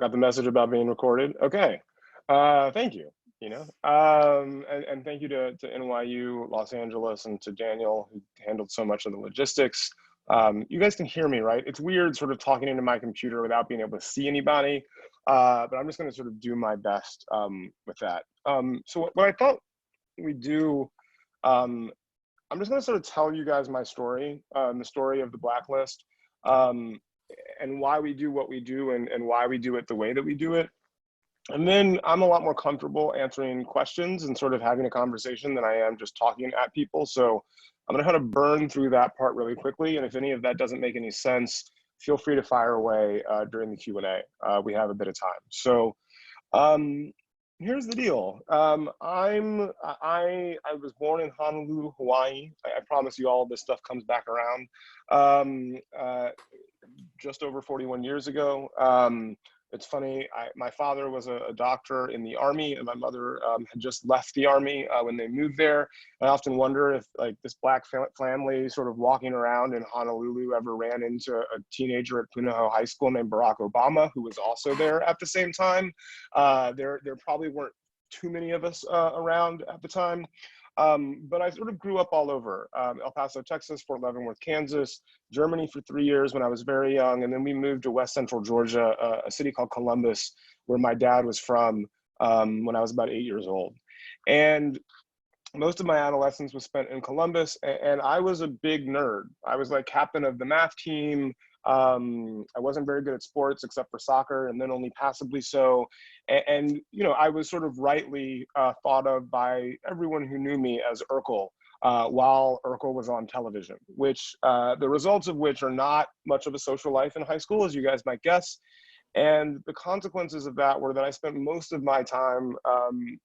Got the message about being recorded. Okay. Thank you. And thank you to NYU, Los Angeles, and to Daniel, who handled so much of the logistics. You guys can hear me, right? It's weird sort of talking into my computer without being able to see anybody, but I'm just going to sort of do my best with that. So what I thought we'd do, um, I'm just going to sort of tell you guys my story, the story of the Blacklist. Um, and why we do what we do and why we do it the way that we do it. And then I'm a lot more comfortable answering questions and sort of having a conversation than I am just talking at people. So I'm gonna kind of burn through that part really quickly. And if any of that doesn't make any sense, feel free to fire away during the Q&A. We have a bit of time. So um, here's the deal. I was born in Honolulu, Hawaii. I promise you all of this stuff comes back around. Um, uh, just over 41 years ago. It's funny, my father was a doctor in the Army, and my mother had just left the Army when they moved there. I often wonder if like this Black family sort of walking around in Honolulu ever ran into a teenager at Punahou High School named Barack Obama, who was also there at the same time. There probably weren't too many of us around at the time. But I sort of grew up all over, El Paso, Texas, Fort Leavenworth, Kansas, Germany for 3 years when I was very young. And then we moved to West Central Georgia, a city called Columbus, where my dad was from when I was about 8 years old. And most of my adolescence was spent in Columbus, and I was a big nerd. I was like captain of the math team. I wasn't very good at sports except for soccer, and then only passably so. And I was sort of rightly thought of by everyone who knew me as Urkel while Urkel was on television, which the results of which are not much of a social life in high school, as you guys might guess. And the consequences of that were that I spent most of my time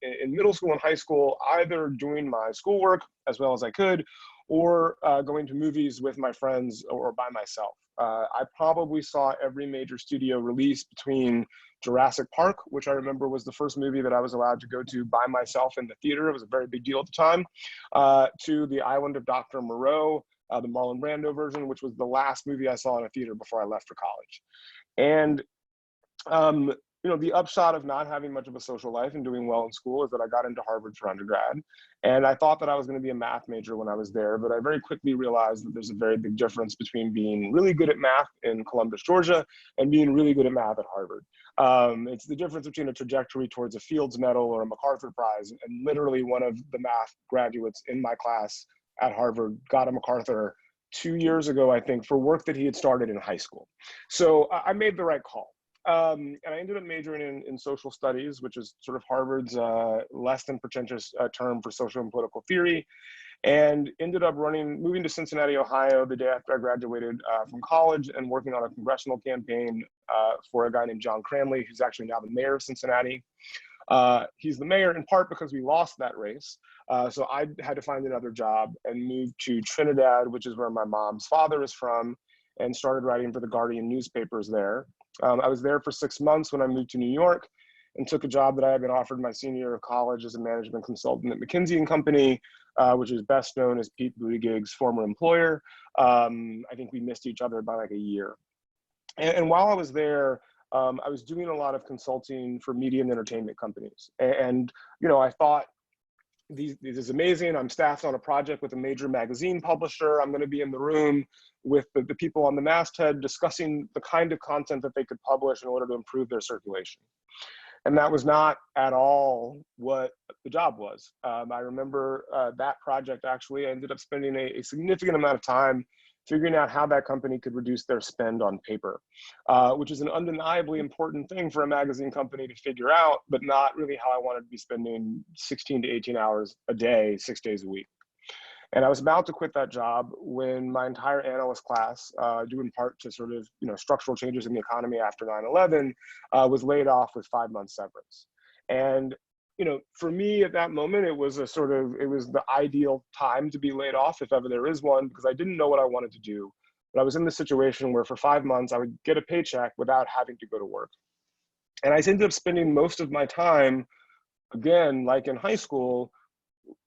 in middle school and high school either doing my schoolwork as well as I could, or going to movies with my friends or by myself. I probably saw every major studio release between Jurassic Park, which I remember was the first movie that I was allowed to go to by myself in the theater. It was a very big deal at the time, to The Island of Dr. Moreau, the Marlon Brando version, which was the last movie I saw in a theater before I left for college. And um, the upshot of not having much of a social life and doing well in school is that I got into Harvard for undergrad. And I thought that I was going to be a math major when I was there, but I very quickly realized that there's a very big difference between being really good at math in Columbus, Georgia, and being really good at math at Harvard. It's the difference between a trajectory towards a Fields Medal or a MacArthur Prize. And literally one of the math graduates in my class at Harvard got a MacArthur 2 years ago, I think, for work that he had started in high school. So I made the right call. And I ended up majoring in social studies, which is sort of Harvard's less than pretentious term for social and political theory, and ended up moving to Cincinnati, Ohio the day after I graduated from college and working on a congressional campaign for a guy named John Cranley, who's actually now the mayor of Cincinnati. He's the mayor in part because we lost that race. So I had to find another job and moved to Trinidad, which is where my mom's father is from, and started writing for the Guardian newspapers there. I was there for 6 months when I moved to New York and took a job that I had been offered my senior year of college as a management consultant at McKinsey & Company, which is best known as Pete Buttigieg's former employer. I think we missed each other by like a year. And while I was there, I was doing a lot of consulting for media and entertainment companies. And I thought, this is amazing. I'm staffed on a project with a major magazine publisher. I'm going to be in the room with the people on the masthead discussing the kind of content that they could publish in order to improve their circulation. And that was not at all what the job was. I remember that project, actually, I ended up spending a significant amount of time figuring out how that company could reduce their spend on paper, which is an undeniably important thing for a magazine company to figure out, but not really how I wanted to be spending 16 to 18 hours a day, 6 days a week. And I was about to quit that job when my entire analyst class, due in part to sort of structural changes in the economy after 9/11, was laid off with 5 months severance. And for me at that moment, it was the ideal time to be laid off, if ever there is one, because I didn't know what I wanted to do. But I was in the situation where for 5 months, I would get a paycheck without having to go to work. And I ended up spending most of my time, again, like in high school,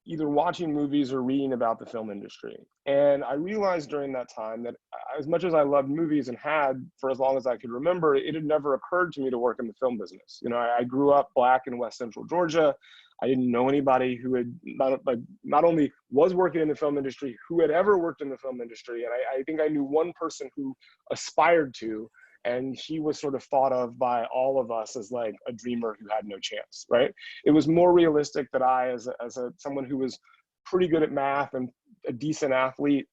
either watching movies or reading about the film industry. And I realized during that time that as much as I loved movies and had for as long as I could remember, it had never occurred to me to work in the film business. You know, I grew up Black in West Central Georgia. I didn't know anybody who had not only was working in the film industry, who had ever worked in the film industry. And I think I knew one person who aspired to, and he was sort of thought of by all of us as like a dreamer who had no chance, right? It was more realistic that I, as someone who was pretty good at math and a decent athlete,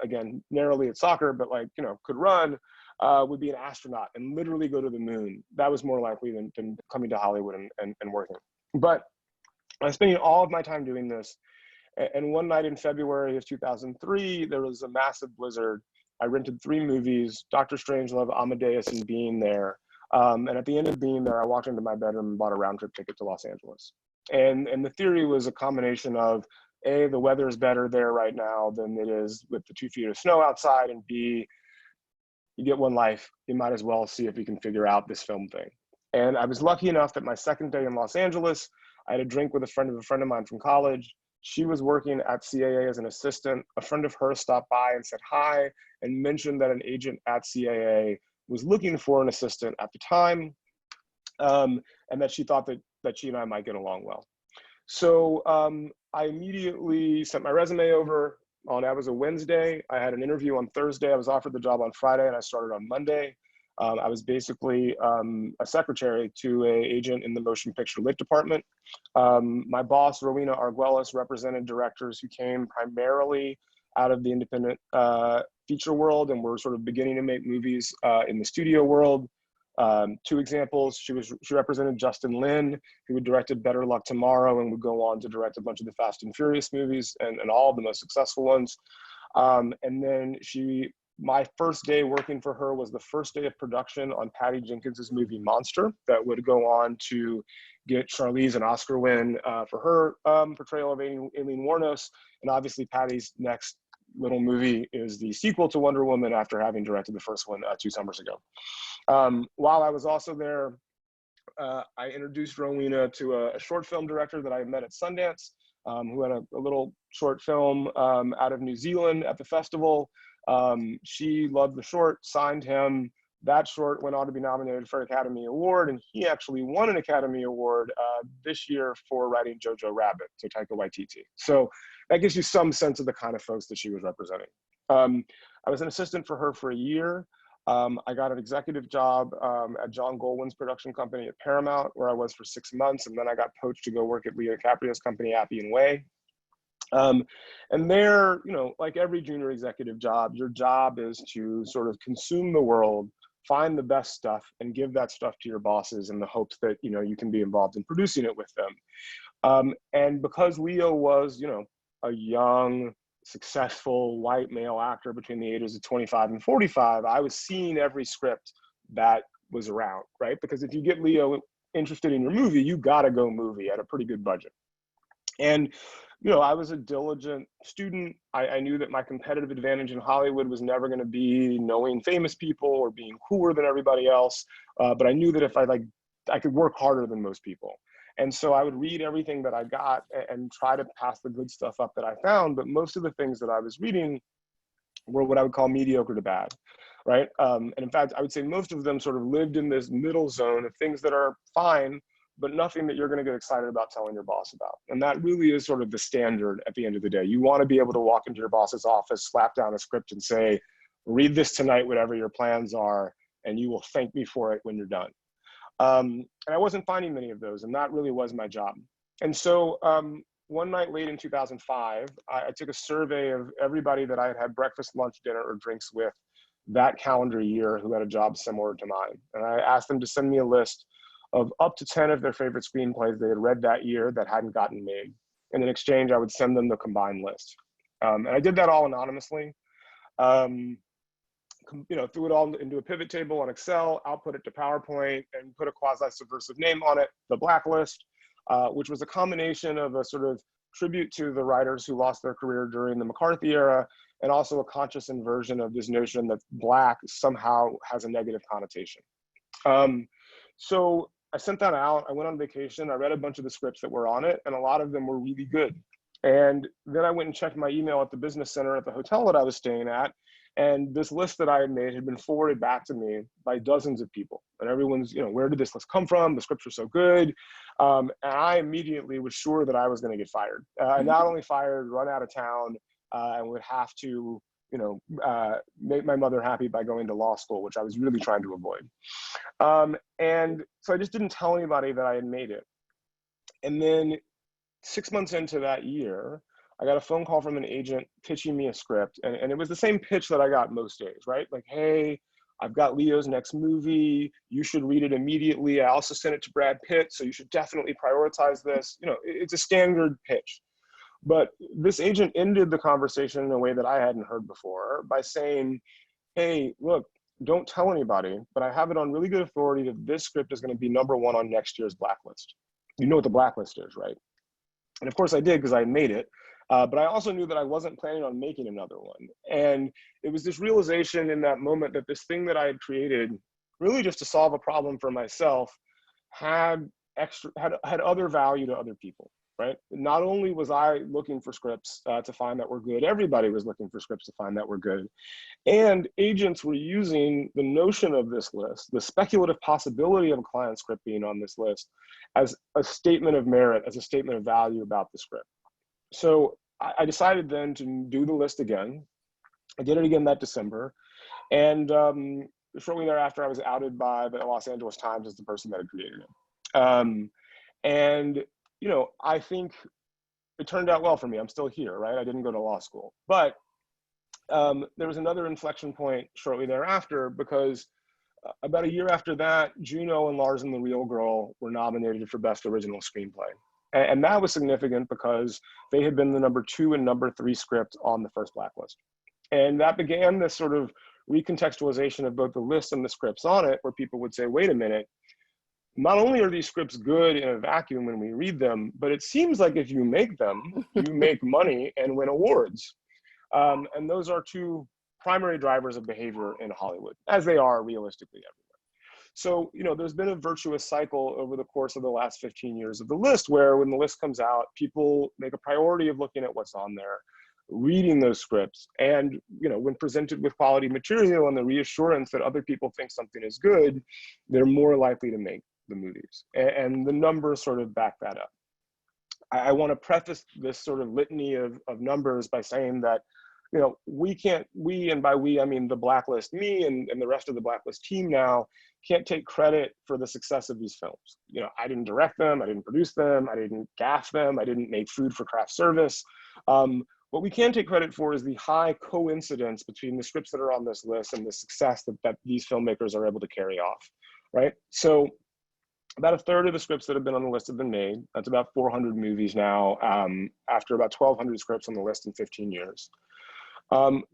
again, narrowly at soccer, but like, you know, could run, would be an astronaut and literally go to the moon. That was more likely than coming to Hollywood and working. But I was spending all of my time doing this. And one night in February of 2003, there was a massive blizzard. I rented 3 movies, Dr. Strangelove, Amadeus, and Being there. And at the end of Being there, I walked into my bedroom and bought a round trip ticket to Los Angeles. And the theory was a combination of A, the weather is better there right now than it is with the 2 feet of snow outside, and B, you get one life, you might as well see if you can figure out this film thing. And I was lucky enough that my second day in Los Angeles, I had a drink with a friend of mine from college. She was working at CAA as an assistant. A friend of hers stopped by and said hi and mentioned that an agent at CAA was looking for an assistant at the time, and that she thought that she and I might get along well. So I immediately sent my resume over that was a Wednesday. I had an interview on Thursday. I was offered the job on Friday, and I started on Monday. I was basically a secretary to an agent in the motion picture lit department. My boss, Rowena Arguelles, represented directors who came primarily out of the independent feature world and were sort of beginning to make movies in the studio world. 2 examples, she represented Justin Lin, who had directed Better Luck Tomorrow and would go on to direct a bunch of the Fast and Furious movies and all of the most successful ones. And then my first day working for her was the first day of production on Patty Jenkins's movie Monster, that would go on to get Charlize an Oscar win for her portrayal of Aileen Wuornos. And obviously Patty's next little movie is the sequel to Wonder Woman after having directed the first one 2 summers ago. While I was also there, I introduced Rowena to a short film director that I met at Sundance, who had a little short film out of New Zealand at the festival. She loved the short, signed him. That short went on to be nominated for an Academy Award, and he actually won an Academy Award this year for writing Jojo Rabbit, so Taika Waititi. So that gives you some sense of the kind of folks that she was representing. I was an assistant for her for a year. I got an executive job at John Goldwyn's production company at Paramount, where I was for 6 months, and then I got poached to go work at Leo DiCaprio's company, Appian Way. And there, you know, like every junior executive job, your job is to sort of consume the world, find the best stuff, and give that stuff to your bosses in the hopes that, you know, you can be involved in producing it with them. And because Leo was, you know, a young, successful white male actor between the ages of 25 and 45, I was seeing every script that was around, right? Because if you get Leo interested in your movie, you gotta go movie at a pretty good budget. And, you know, I was a diligent student. I knew that my competitive advantage in Hollywood was never going to be knowing famous people or being cooler than everybody else. But I knew that if I could work harder than most people. And so I would read everything that I got and try to pass the good stuff up that I found. But most of the things that I was reading were what I would call mediocre to bad, right? And in fact, I would say most of them sort of lived in this middle zone of things that are fine, but nothing that you're going to get excited about telling your boss about. And that really is sort of the standard at the end of the day. You want to be able to walk into your boss's office, slap down a script and say, read this tonight, whatever your plans are, and you will thank me for it when you're done. And I wasn't finding many of those, and that really was my job. And so one night late in 2005, I took a survey of everybody that I had had breakfast, lunch, dinner, or drinks with that calendar year who had a job similar to mine. And I asked them to send me a list of up to 10 of their favorite screenplays they had read that year that hadn't gotten made. And in exchange, I would send them the combined list. And I did that all anonymously. You know, threw it all into a pivot table on Excel, output it to PowerPoint, and put a quasi-subversive name on it, the Blacklist, which was a combination of a sort of tribute to the writers who lost their career during the McCarthy era, and also a conscious inversion of this notion that Black somehow has a negative connotation. So I sent that out. I went on vacation. I read a bunch of the scripts that were on it, and a lot of them were really good. And then I went and checked my email at the business center at the hotel that I was staying at. And this list that I had made had been forwarded back to me by dozens of people. And everyone's, where did this list come from? The scripts are so good. And I immediately was sure that I was going to get fired. Not only fired, run out of town, and would have to, make my mother happy by going to law school, which I was really trying to avoid. And so I just didn't tell anybody that I had made it. And then 6 months into that year, I got a phone call from an agent pitching me a script. And it was the same pitch that I got most days, right? Like, hey, I've got Leo's next movie. You should read it immediately. I also sent it to Brad Pitt, so you should definitely prioritize this. It's a standard pitch. But this agent ended the conversation in a way that I hadn't heard before by saying, hey, look, don't tell anybody, but I have it on really good authority that this script is going to be #1 on next year's Blacklist. You know what the Blacklist is, right? And of course I did, because I made it. But I also knew that I wasn't planning on making another one. And it was this realization in that moment that this thing that I had created, really just to solve a problem for myself, had other value to other people, right? Not only was I looking for scripts to find that were good, everybody was looking for scripts to find that were good. And agents were using the notion of this list, the speculative possibility of a client script being on this list, as a statement of merit, as a statement of value about the script. So I decided then to do the list again. I did it again that December. And shortly thereafter, I was outed by the Los Angeles Times as the person that had created it. And, I think it turned out well for me. I'm still here, right? I didn't go to law school. But there was another inflection point shortly thereafter, because about a year after that, Juno and Lars and the Real Girl were nominated for Best Original Screenplay. And that was significant because they had been the #2 and #3 script on the first Blacklist. And that began this sort of recontextualization of both the list and the scripts on it, where people would say, wait a minute, not only are these scripts good in a vacuum when we read them, but it seems like if you make them, you make money and win awards. And those are two primary drivers of behavior in Hollywood, as they are realistically everywhere. So, there's been a virtuous cycle over the course of the last 15 years of the list, where when the list comes out, people make a priority of looking at what's on there, reading those scripts, and, when presented with quality material and the reassurance that other people think something is good, they're more likely to make the movies. And the numbers sort of back that up. I want to preface this sort of litany of numbers by saying that, we, and by we, I mean the Blacklist, me and the rest of the Blacklist team now, can't take credit for the success of these films. I didn't direct them, I didn't produce them, I didn't gaff them, I didn't make food for craft service. What we can take credit for is the high coincidence between the scripts that are on this list and the success that these filmmakers are able to carry off, right? So about a third of the scripts that have been on the list have been made. That's about 400 movies now, after about 1,200 scripts on the list in 15 years.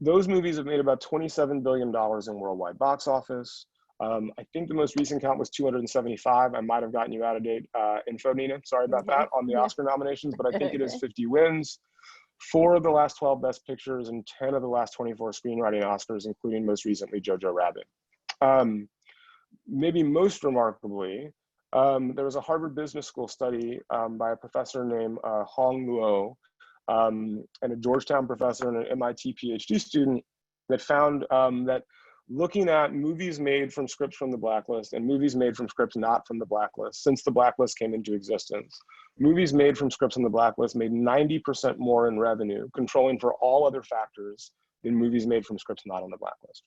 Those movies have made about $27 billion in worldwide box office. I think the most recent count was 275. I might have gotten you out of date info, Nina. Sorry about that on the Oscar nominations, but I think it is 50 wins. 4 of the last 12 Best Pictures and 10 of the last 24 screenwriting Oscars, including most recently Jojo Rabbit. Maybe most remarkably, there was a Harvard Business School study by a professor named Hong Luo, and a Georgetown professor and an MIT PhD student, that found that looking at movies made from scripts from the Blacklist and movies made from scripts not from the Blacklist, since the Blacklist came into existence, movies made from scripts on the Blacklist made 90% more in revenue, controlling for all other factors, than movies made from scripts not on the Blacklist.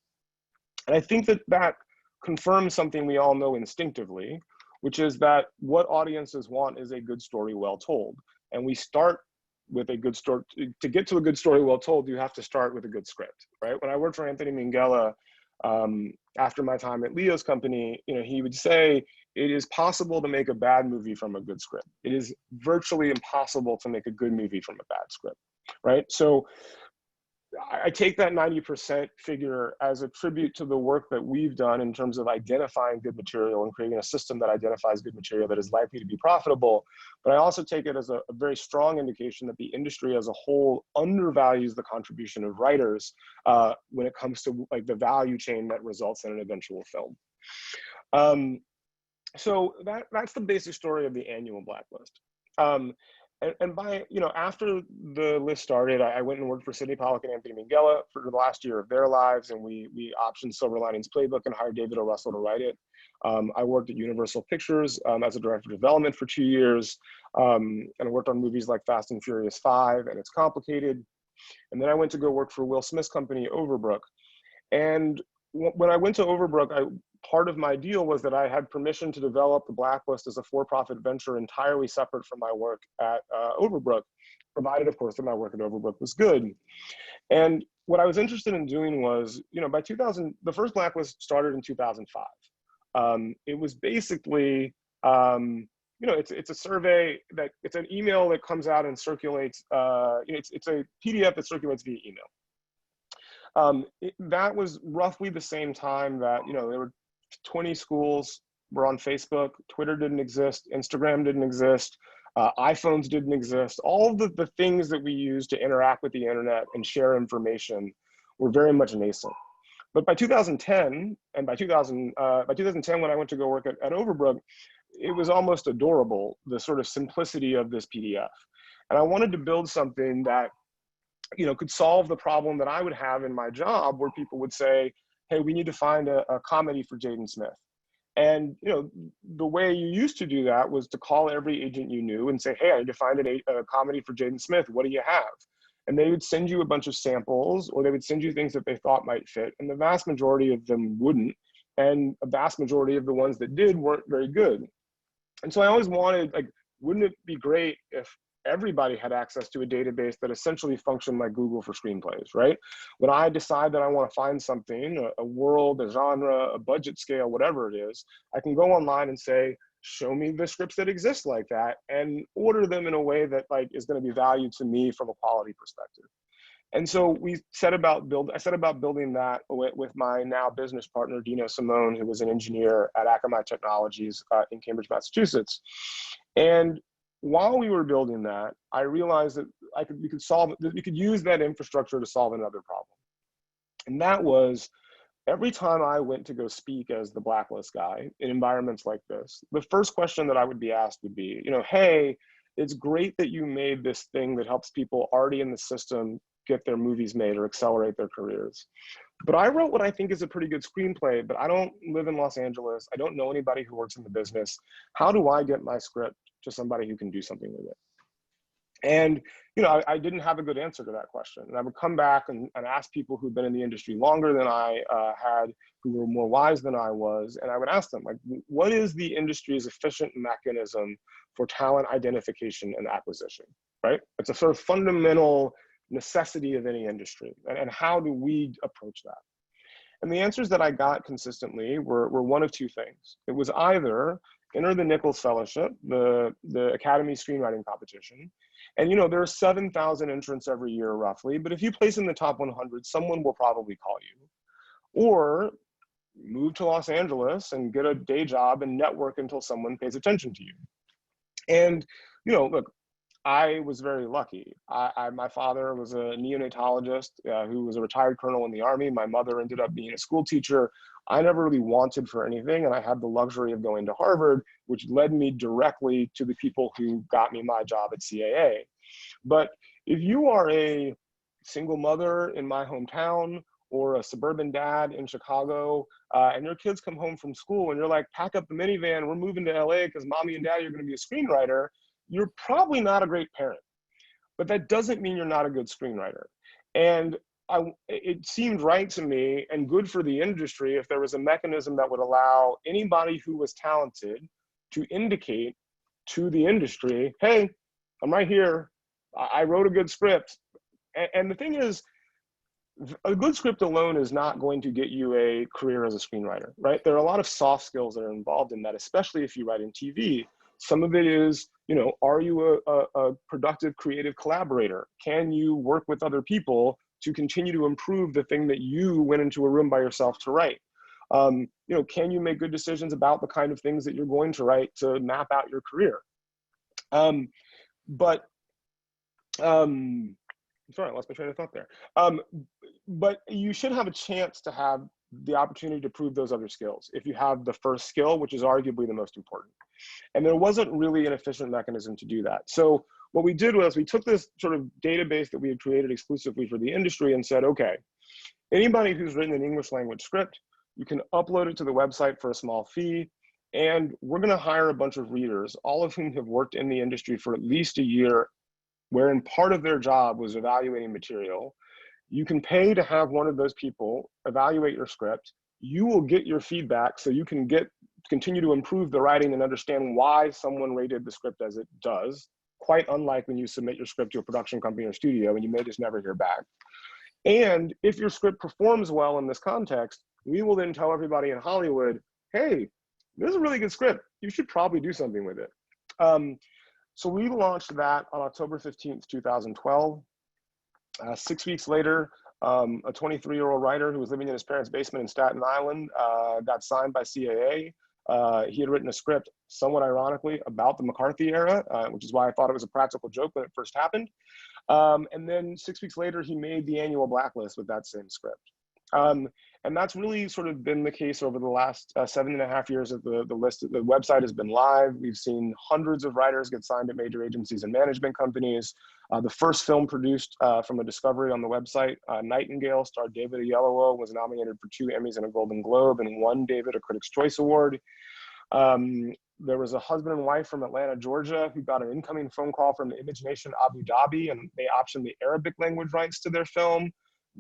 And I think that confirms something we all know instinctively, which is that what audiences want is a good story well told. And we start with a good story. To get to a good story well told, you have to start with a good script, right? When I worked for Anthony Minghella, after my time at Leo's company, he would say, it is possible to make a bad movie from a good script. It is virtually impossible to make a good movie from a bad script, right? So I take that 90% figure as a tribute to the work that we've done in terms of identifying good material and creating a system that identifies good material that is likely to be profitable. But I also take it as a very strong indication that the industry as a whole undervalues the contribution of writers when it comes to like the value chain that results in an eventual film. So that's the basic story of the annual Blacklist. And by, after the list started, I went and worked for Sidney Pollack and Anthony Minghella for the last year of their lives, and we optioned Silver Linings Playbook and hired David O. Russell to write it. I worked at Universal Pictures as a director of development for 2 years, and I worked on movies like Fast and Furious 5 and It's Complicated. And then I went to go work for Will Smith's company, Overbrook. And when I went to Overbrook, part of my deal was that I had permission to develop the Blacklist as a for-profit venture entirely separate from my work at Overbrook, provided, of course, that my work at Overbrook was good. And what I was interested in doing was, by 2000, the first Blacklist started in 2005. It was basically, it's a survey that, it's an email that comes out and circulates, it's a PDF that circulates via email. That was roughly the same time that, there were 20 schools were on Facebook, Twitter didn't exist, Instagram didn't exist, iPhones didn't exist. All of the things that we use to interact with the internet and share information were very much nascent. But by 2010, and by 2010, when I went to go work at Overbrook, it was almost adorable, the sort of simplicity of this PDF. And I wanted to build something that, could solve the problem that I would have in my job, where people would say, hey, we need to find a comedy for Jaden Smith. And, the way you used to do that was to call every agent you knew and say, hey, I need to find a comedy for Jaden Smith. What do you have? And they would send you a bunch of samples, or they would send you things that they thought might fit. And the vast majority of them wouldn't. And a vast majority of the ones that did weren't very good. And so I always wanted, wouldn't it be great if everybody had access to a database that essentially functioned like Google for screenplays, right? When I decide that I want to find something, a world, a genre, a budget scale, whatever it is, I can go online and say, show me the scripts that exist like that, and order them in a way that is going to be valued to me from a quality perspective. And so I set about building that with my now business partner, Dino Simone, who was an engineer at Akamai Technologies in Cambridge, Massachusetts. And while we were building that, I realized that we could use that infrastructure to solve another problem. And that was, every time I went to go speak as the Blacklist guy in environments like this, the first question that I would be asked would be, hey, it's great that you made this thing that helps people already in the system get their movies made or accelerate their careers. But I wrote what I think is a pretty good screenplay, but I don't live in Los Angeles. I don't know anybody who works in the business. How do I get my script to somebody who can do something with it? And, I didn't have a good answer to that question. And I would come back and ask people who'd been in the industry longer than I had, who were more wise than I was. And I would ask them, what is the industry's efficient mechanism for talent identification and acquisition, right? It's a sort of fundamental necessity of any industry. And how do we approach that? And the answers that I got consistently were one of two things. It was either enter the Nichols Fellowship, the Academy Screenwriting Competition. And there are 7,000 entrants every year roughly, but if you place in the top 100, someone will probably call you. Or move to Los Angeles and get a day job and network until someone pays attention to you. And, look, I was very lucky. My father was a neonatologist who was a retired colonel in the Army. My mother ended up being a school teacher. I never really wanted for anything, and I had the luxury of going to Harvard, which led me directly to the people who got me my job at CAA. But if you are a single mother in my hometown, or a suburban dad in Chicago, and your kids come home from school and you're like, pack up the minivan, we're moving to LA because mommy and daddy are going to be a screenwriter, you're probably not a great parent. But that doesn't mean you're not a good screenwriter. And it seemed right to me and good for the industry if there was a mechanism that would allow anybody who was talented to indicate to the industry, hey, I'm right here. I wrote a good script. And the thing is, a good script alone is not going to get you a career as a screenwriter, right? There are a lot of soft skills that are involved in that, especially if you write in TV. Some of it is, are you a productive creative collaborator? Can you work with other people to continue to improve the thing that you went into a room by yourself to write? Can you make good decisions about the kind of things that you're going to write to map out your career? Sorry, I lost my train of thought there. But you should have a chance to have the opportunity to prove those other skills if you have the first skill, which is arguably the most important. And there wasn't really an efficient mechanism to do that. So what we did was we took this sort of database that we had created exclusively for the industry and said, okay, anybody who's written an English language script, you can upload it to the website for a small fee. And we're going to hire a bunch of readers, all of whom have worked in the industry for at least a year, wherein part of their job was evaluating material. You can pay to have one of those people evaluate your script. You will get your feedback so you can continue to improve the writing and understand why someone rated the script as it does, quite unlike when you submit your script to a production company or studio and you may just never hear back. And if your script performs well in this context, we will then tell everybody in Hollywood, hey, this is a really good script. You should probably do something with it. So we launched that on October 15th, 2012. 6 weeks later, a 23-year-old writer who was living in his parents' basement in Staten Island got signed by CAA. He had written a script, somewhat ironically, about the McCarthy era, which is why I thought it was a practical joke when it first happened. And then 6 weeks later, he made the annual Blacklist with that same script. And that's really sort of been the case over the last 7.5 years that the website has been live. We've seen hundreds of writers get signed at major agencies and management companies. The first film produced from a discovery on the website, Nightingale, starred David Oyelowo, was nominated for 2 Emmys and a Golden Globe and won David a Critics' Choice Award. There was a husband and wife from Atlanta, Georgia, who got an incoming phone call from Image Nation Abu Dhabi, and they optioned the Arabic language rights to their film.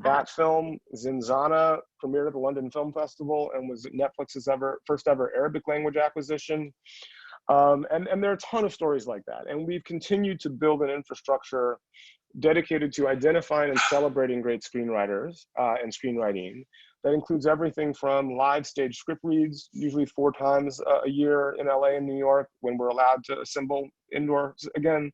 That film, Zinzana, premiered at the London Film Festival and was Netflix's first ever Arabic language acquisition. And there are a ton of stories like that. And we've continued to build an infrastructure dedicated to identifying and celebrating great screenwriters and screenwriting. That includes everything from live stage script reads, usually 4 times a year in LA and New York when we're allowed to assemble indoors again.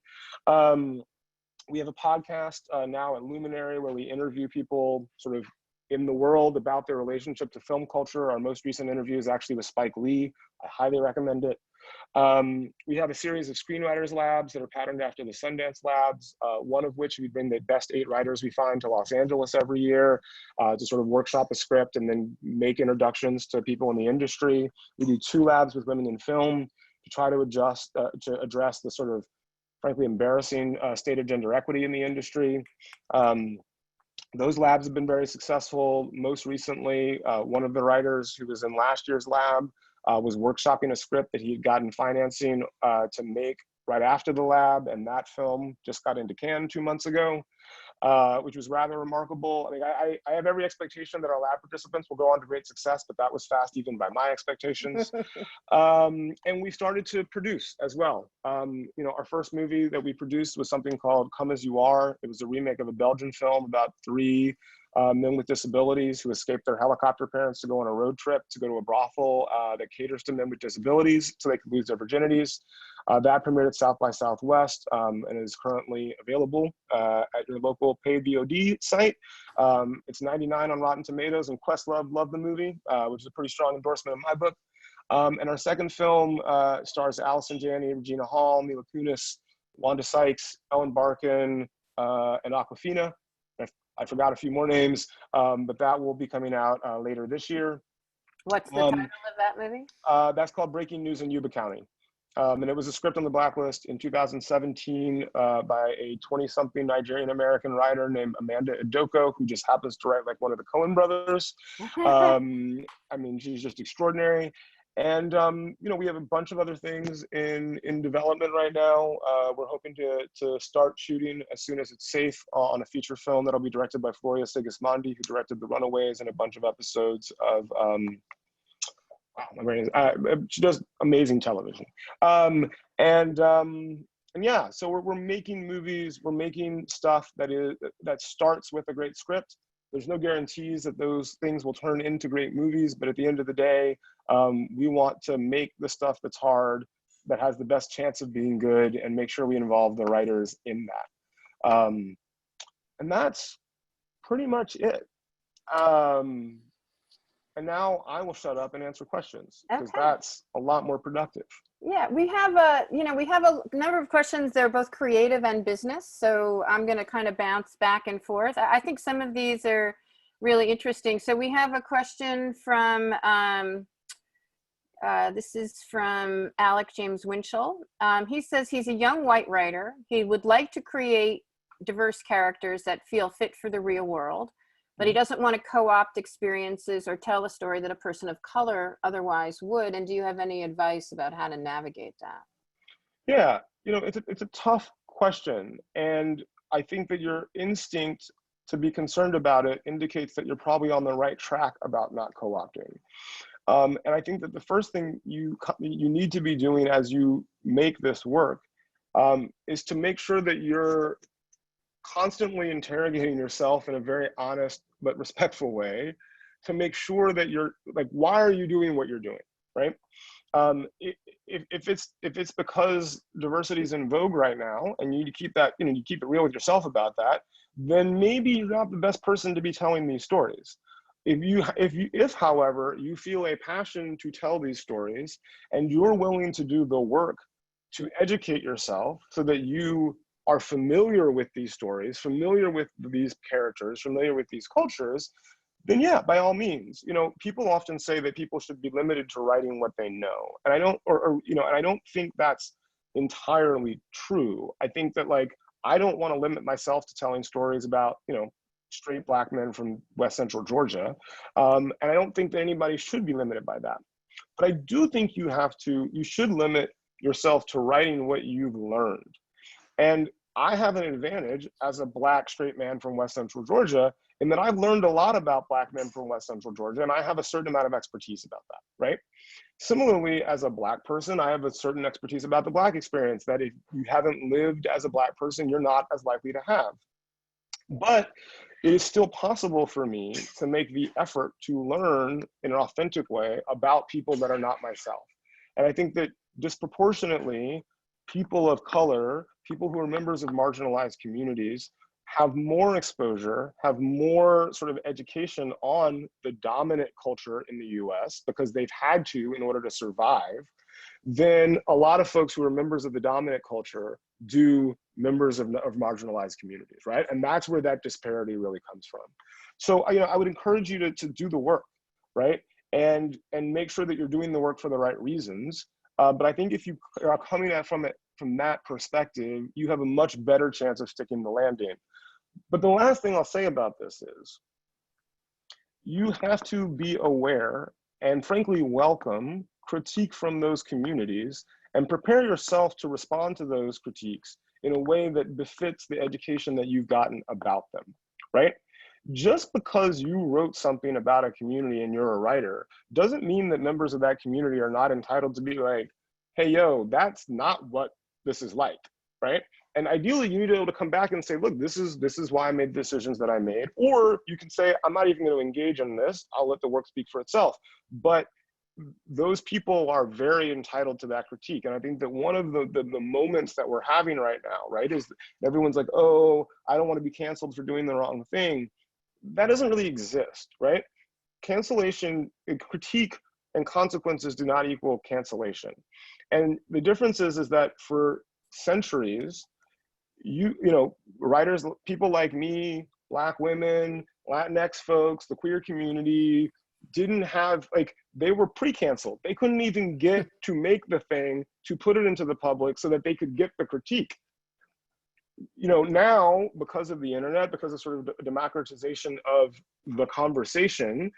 We have a podcast now at Luminary where we interview people sort of in the world about their relationship to film culture. Our most recent interview is actually with Spike Lee. I highly recommend it. We have a series of screenwriters labs that are patterned after the Sundance Labs, one of which we bring the best 8 writers we find to Los Angeles every year to sort of workshop a script and then make introductions to people in the industry. We do 2 labs with women in film to try to address the sort of frankly embarrassing state of gender equity in the industry. Those labs have been very successful. Most recently, one of the writers who was in last year's lab was workshopping a script that he had gotten financing to make right after the lab, and that film just got into Cannes 2 months ago, which was rather remarkable. I mean, I have every expectation that our lab participants will go on to great success, but that was fast even by my expectations. And we started to produce as well. Our first movie that we produced was something called Come As You Are. It was a remake of a Belgian film about 3 men with disabilities who escaped their helicopter parents to go on a road trip to go to a brothel that caters to men with disabilities so they could lose their virginities. That premiered at South by Southwest and is currently available at your local paid VOD site. It's 99 on Rotten Tomatoes, and Questlove loved the movie, which is a pretty strong endorsement in my book. And our second film stars Allison Janney, Regina Hall, Mila Kunis, Wanda Sykes, Ellen Barkin, and Awkwafina. I forgot a few more names, but that will be coming out later this year. What's the title of that movie? That's called Breaking News in Yuba County. And it was a script on the Blacklist in 2017 by a 20-something Nigerian-American writer named Amanda Idoko, who just happens to write like one of the Coen brothers. I mean, she's just extraordinary. And, we have a bunch of other things in development right now. We're hoping to start shooting as soon as it's safe on a feature film that'll be directed by Floria Sigismondi, who directed The Runaways and a bunch of episodes of, she does amazing television. Yeah, so we're making movies, we're making stuff that starts with a great script. There's no guarantees that those things will turn into great movies, but at the end of the day, we want to make the stuff that's hard, that has the best chance of being good, and make sure we involve the writers in that. And that's pretty much it. And now I will shut up and answer questions, because that's a lot more productive. Yeah, we have a number of questions. They're both creative and business. So I'm going to kind of bounce back and forth. I think some of these are really interesting. So we have a question from This is from Alec James Winchell. He says he's a young white writer. He would like to create diverse characters that feel fit for the real world, but he doesn't want to co-opt experiences or tell a story that a person of color otherwise would. And do you have any advice about how to navigate that? Yeah, it's a tough question. And I think that your instinct to be concerned about it indicates that you're probably on the right track about not co-opting. And I think that the first thing you need to be doing as you make this work is to make sure that you're constantly interrogating yourself in a very honest but respectful way to make sure that you're like, why are you doing what you're doing, right? If it's because diversity is in vogue right now and you need to keep that, you keep it real with yourself about that, then maybe you're not the best person to be telling these stories. If however you feel a passion to tell these stories and you're willing to do the work to educate yourself so that you are familiar with these stories, familiar with these characters, familiar with these cultures, then yeah, by all means. People often say that people should be limited to writing what they know, and I don't, and I don't think that's entirely true. I think that I don't want to limit myself to telling stories about straight Black men from West Central Georgia, and I don't think that anybody should be limited by that. But I do think you should limit yourself to writing what you've learned. And I have an advantage as a Black straight man from West Central Georgia in that I've learned a lot about Black men from West Central Georgia, and I have a certain amount of expertise about that, right? Similarly, as a Black person, I have a certain expertise about the Black experience that if you haven't lived as a Black person, you're not as likely to have. But it is still possible for me to make the effort to learn in an authentic way about people that are not myself. And I think that disproportionately, people of color, people who are members of marginalized communities, have more exposure, have more sort of education on the dominant culture in the US because they've had to in order to survive, than a lot of folks who are members of the dominant culture do members of marginalized communities, right? And that's where that disparity really comes from. So I would encourage you to do the work, right? And make sure that you're doing the work for the right reasons. But I think if you are coming at from that perspective, you have a much better chance of sticking the landing. But the last thing I'll say about this is you have to be aware and frankly welcome critique from those communities and prepare yourself to respond to those critiques in a way that befits the education that you've gotten about them, right? Just because you wrote something about a community and you're a writer doesn't mean that members of that community are not entitled to be like, hey, yo, that's not what this is like, right? And ideally, you need to be able to come back and say, look, this is why I made the decisions that I made. Or you can say, I'm not even going to engage in this. I'll let the work speak for itself. But those people are very entitled to that critique. And I think that one of the moments that we're having right now, right, is everyone's like, oh, I don't want to be canceled for doing the wrong thing. That doesn't really exist, right? Cancellation, critique, and consequences do not equal cancellation. And the difference is that for centuries, writers, people like me, Black women, Latinx folks, the queer community, didn't have, they were pre-canceled. They couldn't even get to make the thing to put it into the public so that they could get the critique. Now, because of the internet, because of sort of the democratization of the conversation,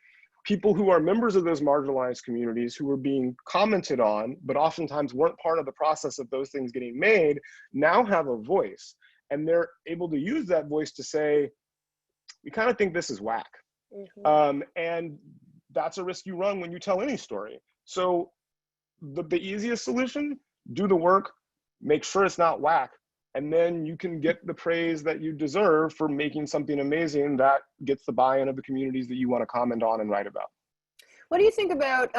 people who are members of those marginalized communities who were being commented on, but oftentimes weren't part of the process of those things getting made, now have a voice. And they're able to use that voice to say, we kind of think this is whack. Mm-hmm. And that's a risk you run when you tell any story. So the easiest solution, do the work, make sure it's not whack, and then you can get the praise that you deserve for making something amazing that gets the buy-in of the communities that you want to comment on and write about. What do you think about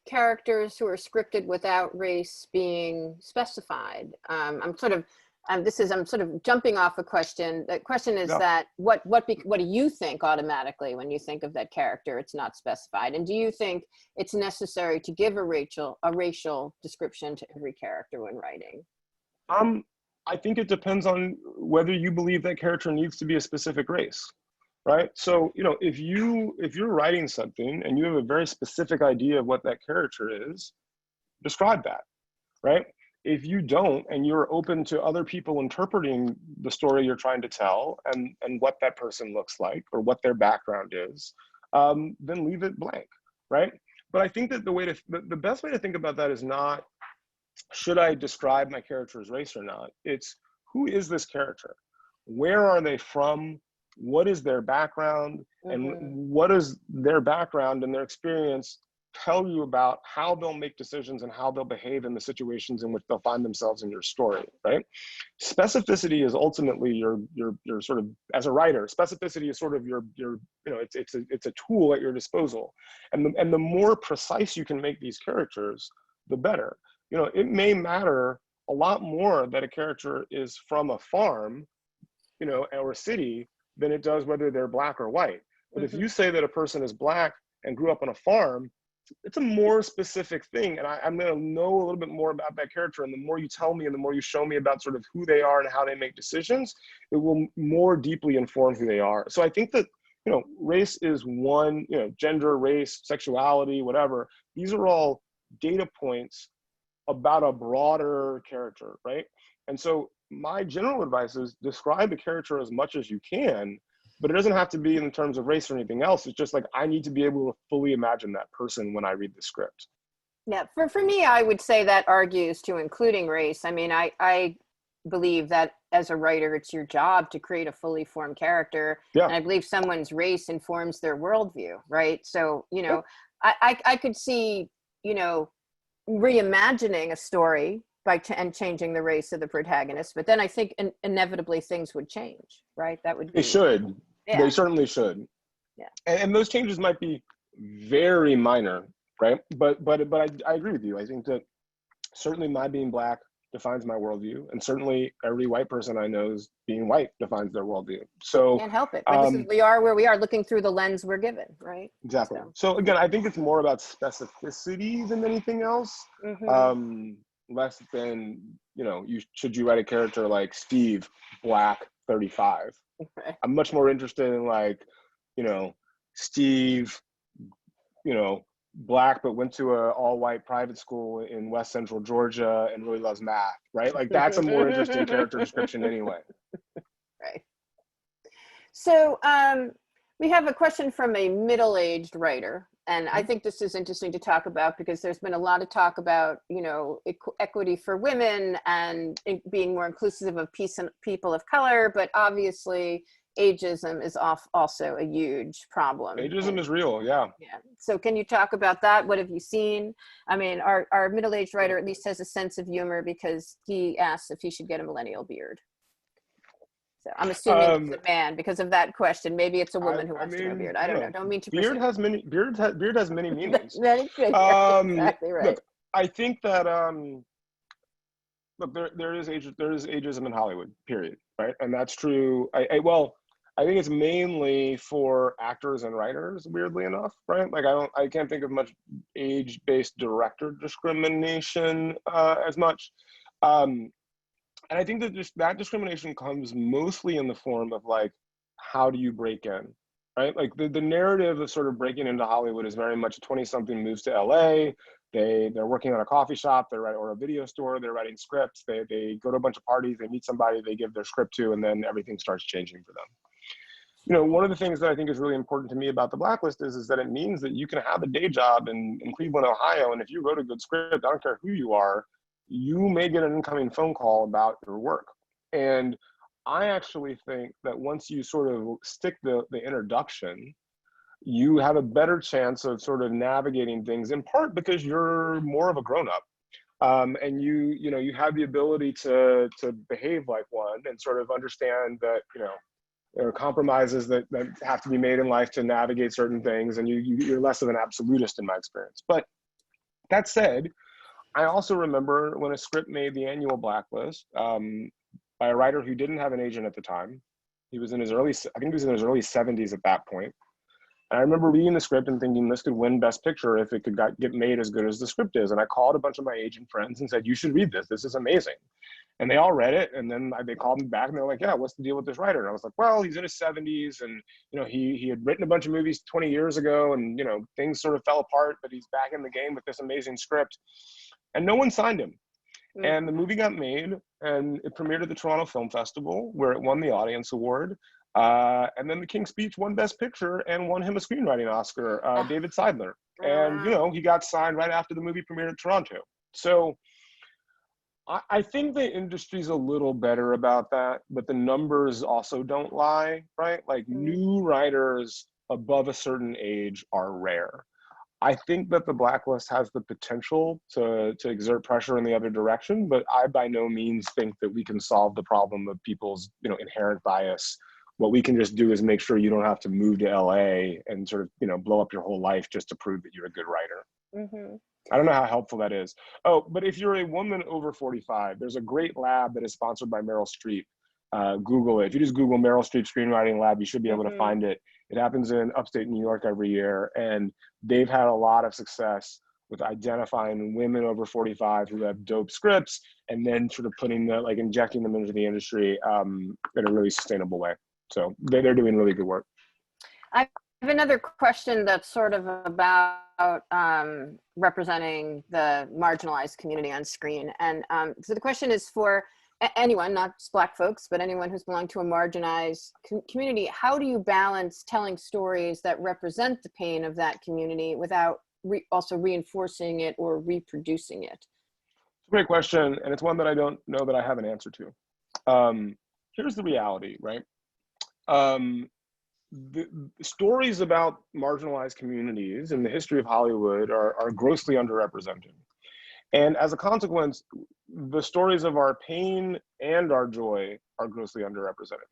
characters who are scripted without race being specified? I'm sort of jumping off a question. The question is that what do you think automatically when you think of that character? It's not specified, and do you think it's necessary to give a racial description to every character when writing? I think it depends on whether you believe that character needs to be a specific race. right? So, you know, if you're writing something and you have a very specific idea of what that character is, describe that, right? If you don't, and you're open to other people interpreting the story you're trying to tell and what that person looks like or what their background is, then leave it blank, right? But I think that the best way to think about that is not, should I describe my character's race or not? It's, who is this character? Where are they from? What is their background? And what is their background and their experience tell you about how they'll make decisions and how they'll behave in the situations in which they'll find themselves in your story, right? Specificity is ultimately your sort of, as a writer, specificity is sort of your you know, it's a tool at your disposal. And the more precise you can make these characters, the better. You know, it may matter a lot more that a character is from a farm, you know, or a city, than it does whether they're black or white. But if you say that a person is black and grew up on a farm, it's a more specific thing. And I'm going to know a little bit more about that character. And the more you tell me and the more you show me about sort of who they are and how they make decisions, it will more deeply inform who they are. So I think that, you know, race is one, you know, gender, race, sexuality, whatever. These are all data points about a broader character, right? And so my general advice is describe the character as much as you can, but it doesn't have to be in terms of race or anything else. It's just like, I need to be able to fully imagine that person when I read the script. Yeah, for me, I would say that argues to including race. I mean, I believe that as a writer, it's your job to create a fully formed character. Yeah. And I believe someone's race informs their worldview, right? So, you know, I could see, you know, reimagining a story and changing the race of the protagonist, but then I think inevitably things would change, right? That would be, they should. Yeah. They certainly should. Yeah. And those changes might be very minor, right? But I agree with you. I think that certainly my being black defines my worldview, and certainly every white person I know's being white defines their worldview. So can't help it. But we are where we are, looking through the lens we're given, right? Exactly. So again, I think it's more about specificity than anything else. Less than, you know, should you write a character like Steve, black, 35. Right. I'm much more interested in, like, you know, Steve, you know, black but went to a all-white private school in West Central Georgia and really loves math, right? Like, that's a more interesting character description anyway. Right. So we have a question from a middle-aged writer, and I think this is interesting to talk about because there's been a lot of talk about, you know, equity for women and being more inclusive of people of color, but obviously ageism is also a huge problem. Ageism is real, yeah. Yeah. So can you talk about that? What have you seen? I mean, our middle-aged writer at least has a sense of humor because he asks if he should get a millennial beard. So I'm assuming it's a man because of that question. Maybe it's a woman who wants to grow a beard. I don't know. Don't mean to beard presume. has many beard has many meanings. Exactly right. Look, I think that look, there is ageism in Hollywood, period, right? And that's true. I think it's mainly for actors and writers, weirdly enough, right? Like I can't think of much age-based director discrimination as much. And I think that just that discrimination comes mostly in the form of, like, how do you break in, right? Like the narrative of sort of breaking into Hollywood is very much a 20-something moves to LA. They're working on a coffee shop, or a video store, they're writing scripts, they go to a bunch of parties, they meet somebody, they give their script to, and then everything starts changing for them. You know, one of the things that I think is really important to me about the Blacklist is that it means that you can have a day job in Cleveland, Ohio, and if you wrote a good script, I don't care who you are, you may get an incoming phone call about your work. And I actually think that once you sort of stick the introduction, you have a better chance of sort of navigating things, in part because you're more of a grown-up. And you have the ability to behave like one and sort of understand that, there are compromises that have to be made in life to navigate certain things, and you're less of an absolutist in my experience. But that said, I also remember when a script made the annual Blacklist by a writer who didn't have an agent at the time. He was in his early 70s at that point. And I remember reading the script and thinking this could win Best Picture if it could get made as good as the script is. And I called a bunch of my agent friends and said, you should read this. This is amazing. And they all read it, and then they called me back, and they're like, "Yeah, what's the deal with this writer?" And I was like, "Well, he's in his 70s, and he had written a bunch of movies 20 years ago, and things sort of fell apart, but he's back in the game with this amazing script." And no one signed him. And the movie got made, and it premiered at the Toronto Film Festival, where it won the Audience Award. And then The King's Speech won Best Picture and won him a screenwriting Oscar, David Seidler. And he got signed right after the movie premiered at Toronto. So I think the industry's a little better about that, but the numbers also don't lie, right? Like new writers above a certain age are rare. I think that the Blacklist has the potential to exert pressure in the other direction, but I by no means think that we can solve the problem of people's inherent bias. What we can just do is make sure you don't have to move to LA and sort of blow up your whole life just to prove that you're a good writer. I don't know how helpful that is. Oh, but if you're a woman over 45, there's a great lab that is sponsored by Meryl Streep. Google it. If you just Google Meryl Streep Screenwriting Lab, you should be able to find it. It happens in upstate New York every year, and they've had a lot of success with identifying women over 45 who have dope scripts, and then sort of injecting them into the industry in a really sustainable way. So they're doing really good work. I have another question that's sort of about representing the marginalized community on screen. And so the question is for anyone, not just Black folks, but anyone who's belonged to a marginalized community. How do you balance telling stories that represent the pain of that community without also reinforcing it or reproducing it? It's a great question, and it's one that I don't know that I have an answer to. Here's the reality, right? The stories about marginalized communities in the history of Hollywood are grossly underrepresented. And as a consequence, the stories of our pain and our joy are grossly underrepresented.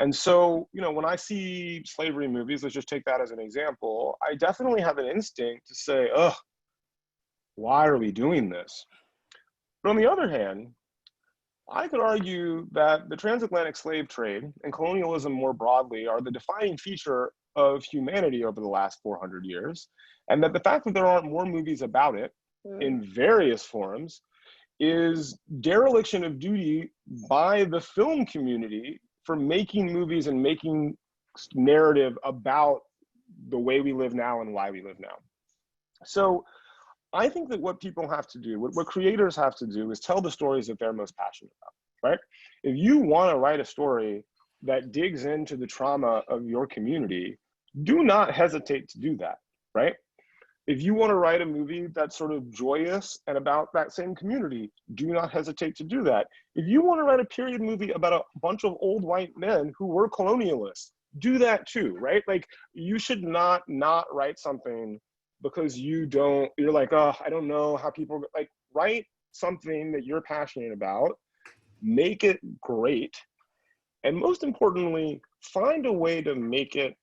And so, when I see slavery movies, let's just take that as an example, I definitely have an instinct to say, ugh, why are we doing this? But on the other hand, I could argue that the transatlantic slave trade and colonialism more broadly are the defining feature of humanity over the last 400 years, and that the fact that there aren't more movies about it in various forms is dereliction of duty by the film community for making movies and making narrative about the way we live now and why we live now. So I think that what people have to do, what creators have to do, is tell the stories that they're most passionate about, right? If you want to write a story that digs into the trauma of your community, do not hesitate to do that, right? If you want to write a movie that's sort of joyous and about that same community, do not hesitate to do that. If you want to write a period movie about a bunch of old white men who were colonialists, do that too, right? Like, you should not write something because you're like, oh, I don't know how people, like, write something that you're passionate about, make it great, and most importantly, find a way to make it,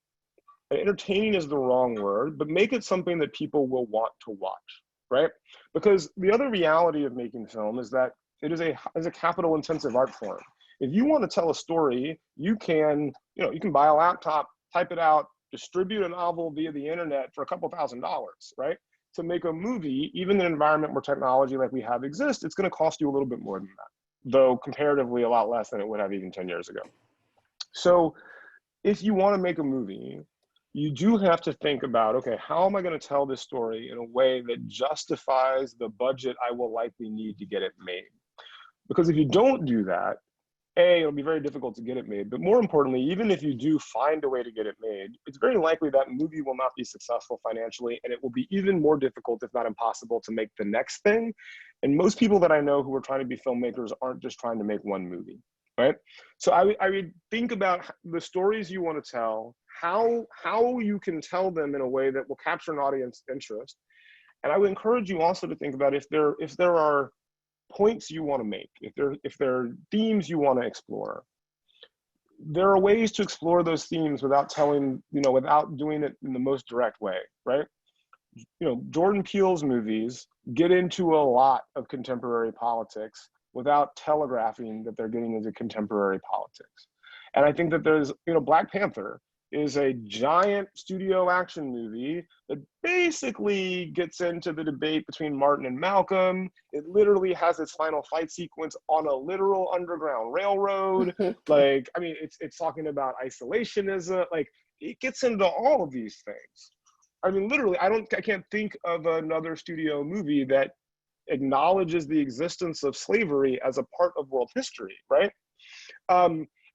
entertaining is the wrong word, but make it something that people will want to watch, right? Because the other reality of making film is that it is a capital intensive art form. If you want to tell a story, you can buy a laptop, type it out, distribute a novel via the internet for a couple $1,000s, right? To make a movie, even in an environment where technology like we have exists, it's going to cost you a little bit more than that, though comparatively a lot less than it would have even 10 years ago. So if you want to make a movie, you do have to think about, okay, how am I going to tell this story in a way that justifies the budget I will likely need to get it made? Because if you don't do that, it'll be very difficult to get it made. But more importantly, even if you do find a way to get it made, it's very likely that movie will not be successful financially, and it will be even more difficult, if not impossible, to make the next thing. And most people that I know who are trying to be filmmakers aren't just trying to make one movie, right? So I would think about the stories you want to tell, how you can tell them in a way that will capture an audience interest. And I would encourage you also to think about if there are points you want to make, if there are themes you want to explore, there are ways to explore those themes without without doing it in the most direct way, right? Jordan Peele's movies get into a lot of contemporary politics without telegraphing that they're getting into contemporary politics. And I think that there's, Black Panther is a giant studio action movie that basically gets into the debate between Martin and Malcolm. It literally has its final fight sequence on a literal underground railroad. Like, I mean, it's talking about isolationism. Like, it gets into all of these things. I mean, literally, I can't think of another studio movie that acknowledges the existence of slavery as a part of world history, right?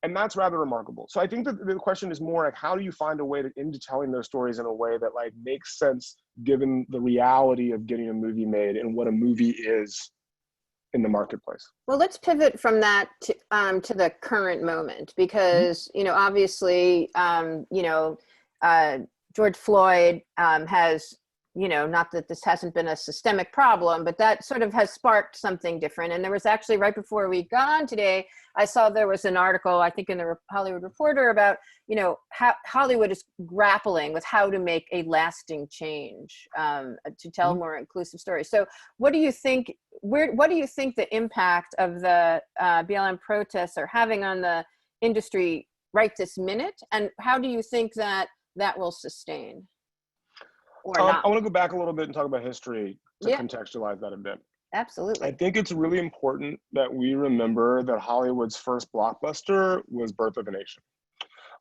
And that's rather remarkable. So I think that the question is more like, how do you find a way into telling those stories in a way that like makes sense given the reality of getting a movie made and what a movie is in the marketplace? Well, let's pivot from that to the current moment, because, you know, obviously, George Floyd has, you know, not that this hasn't been a systemic problem, but that sort of has sparked something different. And there was actually, right before we got on today, I saw there was an article, I think in the Hollywood Reporter, about, you know, how Hollywood is grappling with how to make a lasting change to tell more inclusive stories. So what do you think, what do you think the impact of the BLM protests are having on the industry right this minute? And how do you think that that will sustain? Or not? I want to go back a little bit and talk about history to contextualize that a bit. Absolutely. I think it's really important that we remember that Hollywood's first blockbuster was Birth of a Nation,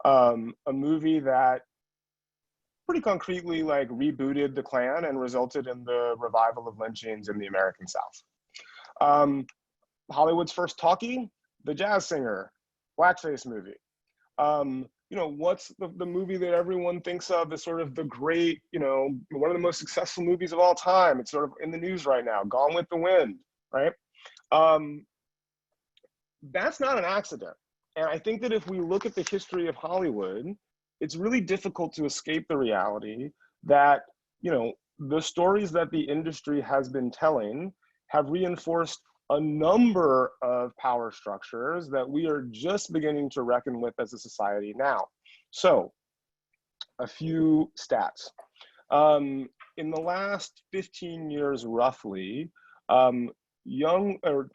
a movie that pretty concretely like rebooted the Klan and resulted in the revival of lynchings in the American South. Hollywood's first talkie, The Jazz Singer, blackface movie. You know, what's the movie that everyone thinks of as sort of the great, you know, one of the most successful movies of all time? It's sort of in the news right now, Gone with the Wind, right? That's not an accident. And I think that if we look at the history of Hollywood, it's really difficult to escape the reality that, you know, the stories that the industry has been telling have reinforced a number of power structures that we are just beginning to reckon with as a society now. So, a few stats. In the last 15 years, roughly,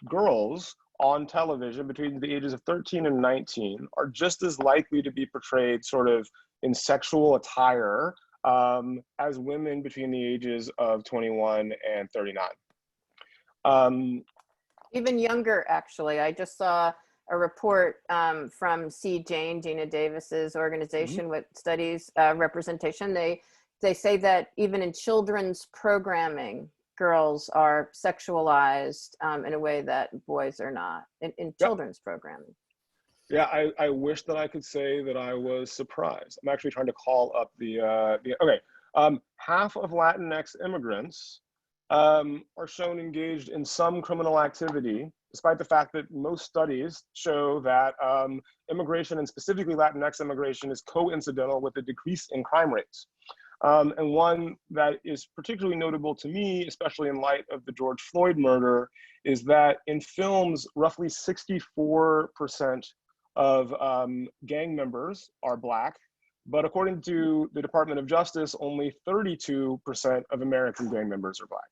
girls on television between the ages of 13 and 19 are just as likely to be portrayed sort of in sexual attire as women between the ages of 21 and 39. Even younger, actually. I just saw a report from C. Jane, Gina Davis's organization, with studies representation. They say that even in children's programming, girls are sexualized in a way that boys are not in children's programming. Yeah, I wish that I could say that I was surprised. I'm actually trying to call up half of Latinx immigrants are shown engaged in some criminal activity, despite the fact that most studies show that immigration, and specifically Latinx immigration, is coincidental with a decrease in crime rates. And one that is particularly notable to me, especially in light of the George Floyd murder, is that in films, roughly 64% of gang members are Black, but according to the Department of Justice, only 32% of American gang members are Black.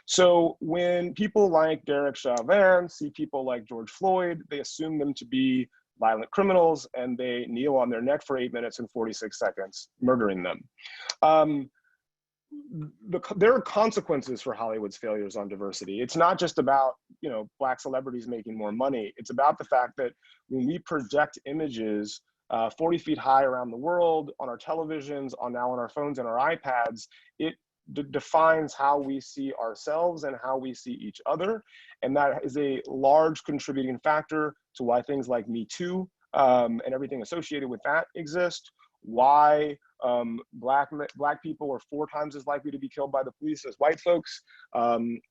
So when people like Derek Chauvin see people like George Floyd, they assume them to be violent criminals and they kneel on their neck for 8 minutes and 46 seconds, murdering them. There are consequences for Hollywood's failures on diversity. It's not just about, you know, Black celebrities making more money. It's about the fact that when we project images 40 feet high around the world on our televisions, now on our phones and our iPads, it defines how we see ourselves and how we see each other. And that is a large contributing factor to why things like Me Too and everything associated with that exist, why Black people are 4 times as likely to be killed by the police as white folks,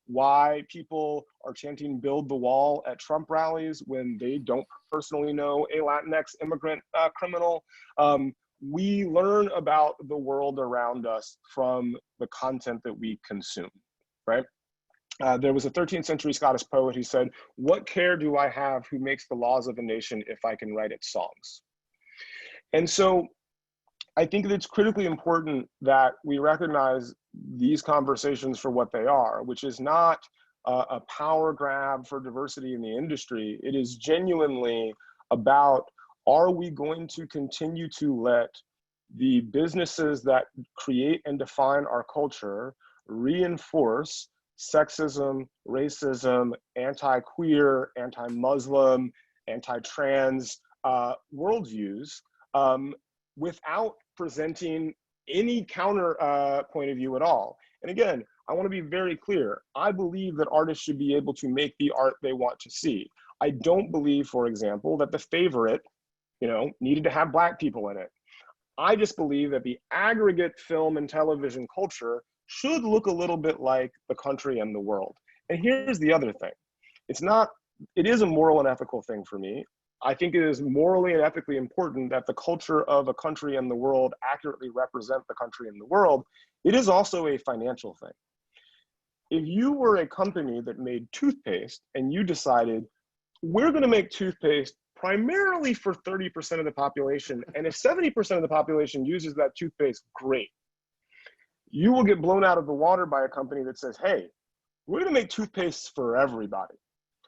why people are chanting "Build the Wall" at Trump rallies when they don't personally know a Latinx immigrant criminal. We learn about the world around us from the content that we consume, right? There was a 13th century Scottish poet who said, "What care do I have who makes the laws of a nation if I can write its songs?" And so I think that it's critically important that we recognize these conversations for what they are, which is not a power grab for diversity in the industry. It is genuinely about, are we going to continue to let the businesses that create and define our culture reinforce sexism, racism, anti-queer, anti-Muslim, anti-trans worldviews without presenting any counter point of view at all. And again, I want to be very clear. I believe that artists should be able to make the art they want to see. I don't believe, for example, that The Favorite, needed to have Black people in it. I just believe that the aggregate film and television culture should look a little bit like the country and the world. And here's the other thing. It is a moral and ethical thing for me. I think it is morally and ethically important that the culture of a country and the world accurately represent the country and the world. It is also a financial thing. If you were a company that made toothpaste and you decided, we're going to make toothpaste primarily for 30% of the population, and if 70% of the population uses that toothpaste, great. You will get blown out of the water by a company that says, hey, we're going to make toothpaste for everybody,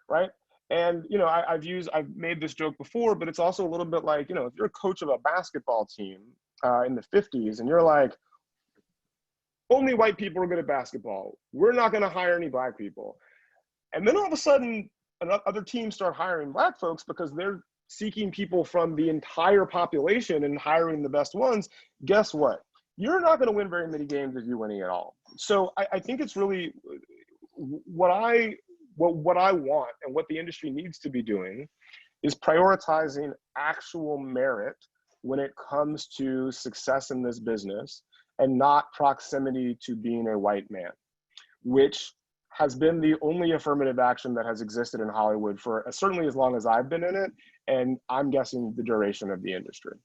right? And I've made this joke before, but it's also a little bit like, if you're a coach of a basketball team in the 50s and you're like, only white people are good at basketball, we're not going to hire any Black people. And then all of a sudden, other teams start hiring Black folks because they're seeking people from the entire population and hiring the best ones. Guess what? You're not going to win very many games if you're winning at all. So I think it's really what I want and what the industry needs to be doing is prioritizing actual merit when it comes to success in this business and not proximity to being a white man, which has been the only affirmative action that has existed in Hollywood for certainly as long as I've been in it, and I'm guessing the duration of the industry.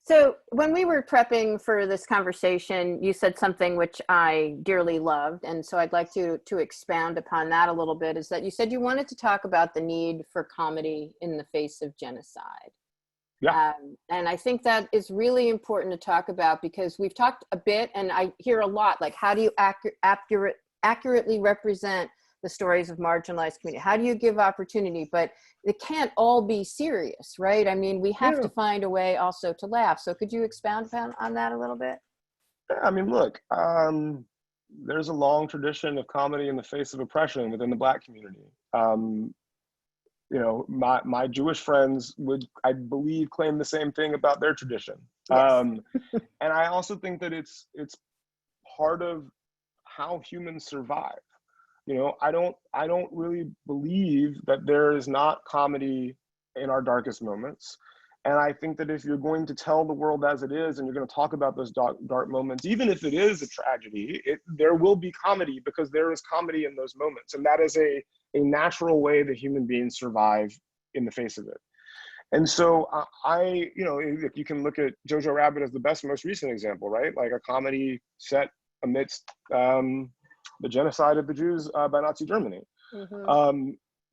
So when we were prepping for this conversation, you said something which I dearly loved, and so I'd like to expound upon that a little bit, is that you said you wanted to talk about the need for comedy in the face of genocide. Yeah. And I think that is really important to talk about because we've talked a bit, and I hear a lot, like, how do you accurately represent the stories of marginalized community? How do you give opportunity? But it can't all be serious, right? I mean, we have to find a way also to laugh. So could you expound on that a little bit? I mean, look, there's a long tradition of comedy in the face of oppression within the Black community. My Jewish friends would, I believe, claim the same thing about their tradition. Yes. And I also think that it's part of how humans survive. I don't really believe that there is not comedy in our darkest moments. And I think that if you're going to tell the world as it is, and you're going to talk about those dark moments, even if it is a tragedy, there will be comedy because there is comedy in those moments. And that is a natural way that human beings survive in the face of it. And so you can look at Jojo Rabbit as the most recent example, right? Like a comedy set amidst the genocide of the Jews by Nazi Germany. Mm-hmm.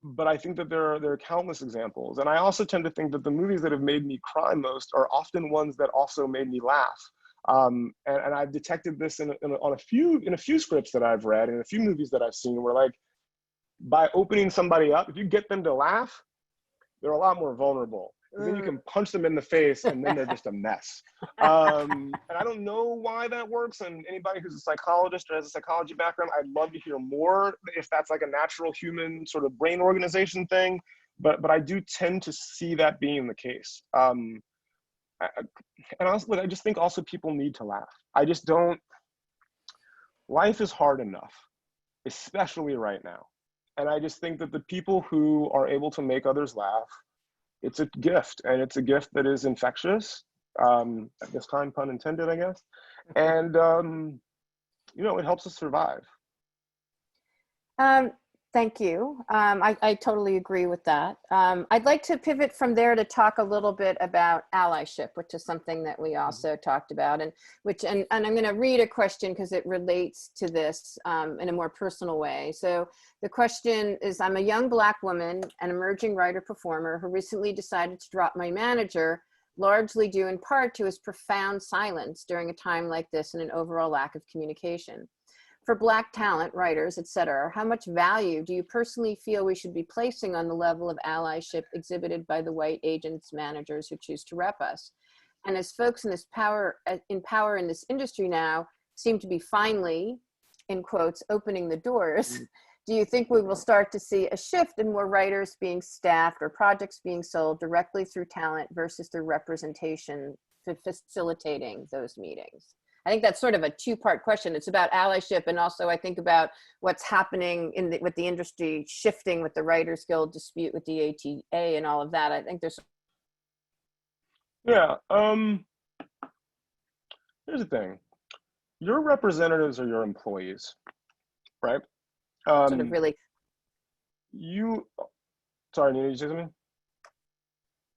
But I think that there are countless examples. And I also tend to think that the movies that have made me cry most are often ones that also made me laugh. And I've detected this in a few scripts that I've read and a few movies that I've seen where, like, by opening somebody up, if you get them to laugh, they're a lot more vulnerable. Then you can punch them in the face and then they're just a mess. And I don't know why that works. And anybody who's a psychologist or has a psychology background, I'd love to hear more if that's like a natural human sort of brain organization thing. But I do tend to see that being the case. And honestly, I just think also people need to laugh. I just don't, life is hard enough, especially right now. And I just think that the people who are able to make others laugh, it's a gift, and it's a gift that is infectious, at this time, pun intended, I guess. And, it helps us survive. Thank you. I totally agree with that. I'd like to pivot from there to talk a little bit about allyship, which is something that we also talked about, and I'm going to read a question because it relates to this in a more personal way. So the question is, I'm a young Black woman, an emerging writer-performer who recently decided to drop my manager, largely due in part to his profound silence during a time like this and an overall lack of communication. For Black talent, writers, etc., how much value do you personally feel we should be placing on the level of allyship exhibited by the white agents, managers who choose to rep us? And as folks in this power in this industry now seem to be finally, in quotes, opening the doors, do you think we will start to see a shift in more writers being staffed or projects being sold directly through talent versus through representation to facilitating those meetings? I think that's sort of a two-part question. It's about allyship, and also I think about what's happening with the industry shifting with the Writers Guild dispute with the ATA and all of that. I think there's Yeah. Here's the thing. Your representatives are your employees, right? sort of really. Sorry, Nina, you say something?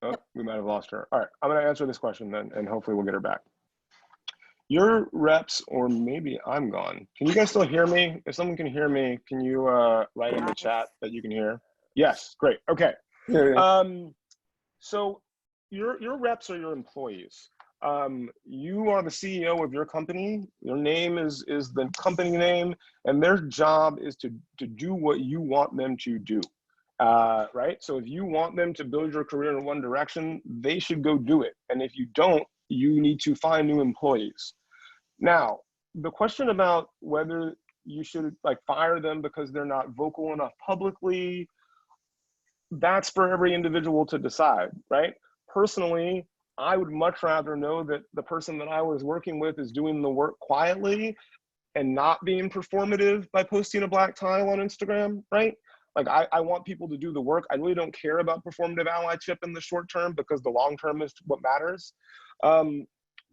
Oh, Yep. we might have lost her. All right, I'm going to answer this question then, and hopefully we'll get her back. Your reps, or maybe I'm gone. Can you guys still hear me? If someone can hear me, can you write in the chat that you can hear? Yes, great. Okay. So your reps are your employees. You are the CEO of your company. Your name is the company name, and their job is to do what you want them to do. Right? So if you want them to build your career in one direction, they should go do it. And if you don't, you need to find new employees. Now, the question about whether you should fire them because they're not vocal enough publicly, that's for every individual to decide, right? Personally, I would much rather know that the person that I was working with is doing the work quietly and not being performative by posting a black tile on Instagram, right? I want people to do the work. I really don't care about performative allyship in the short term because the long term is what matters.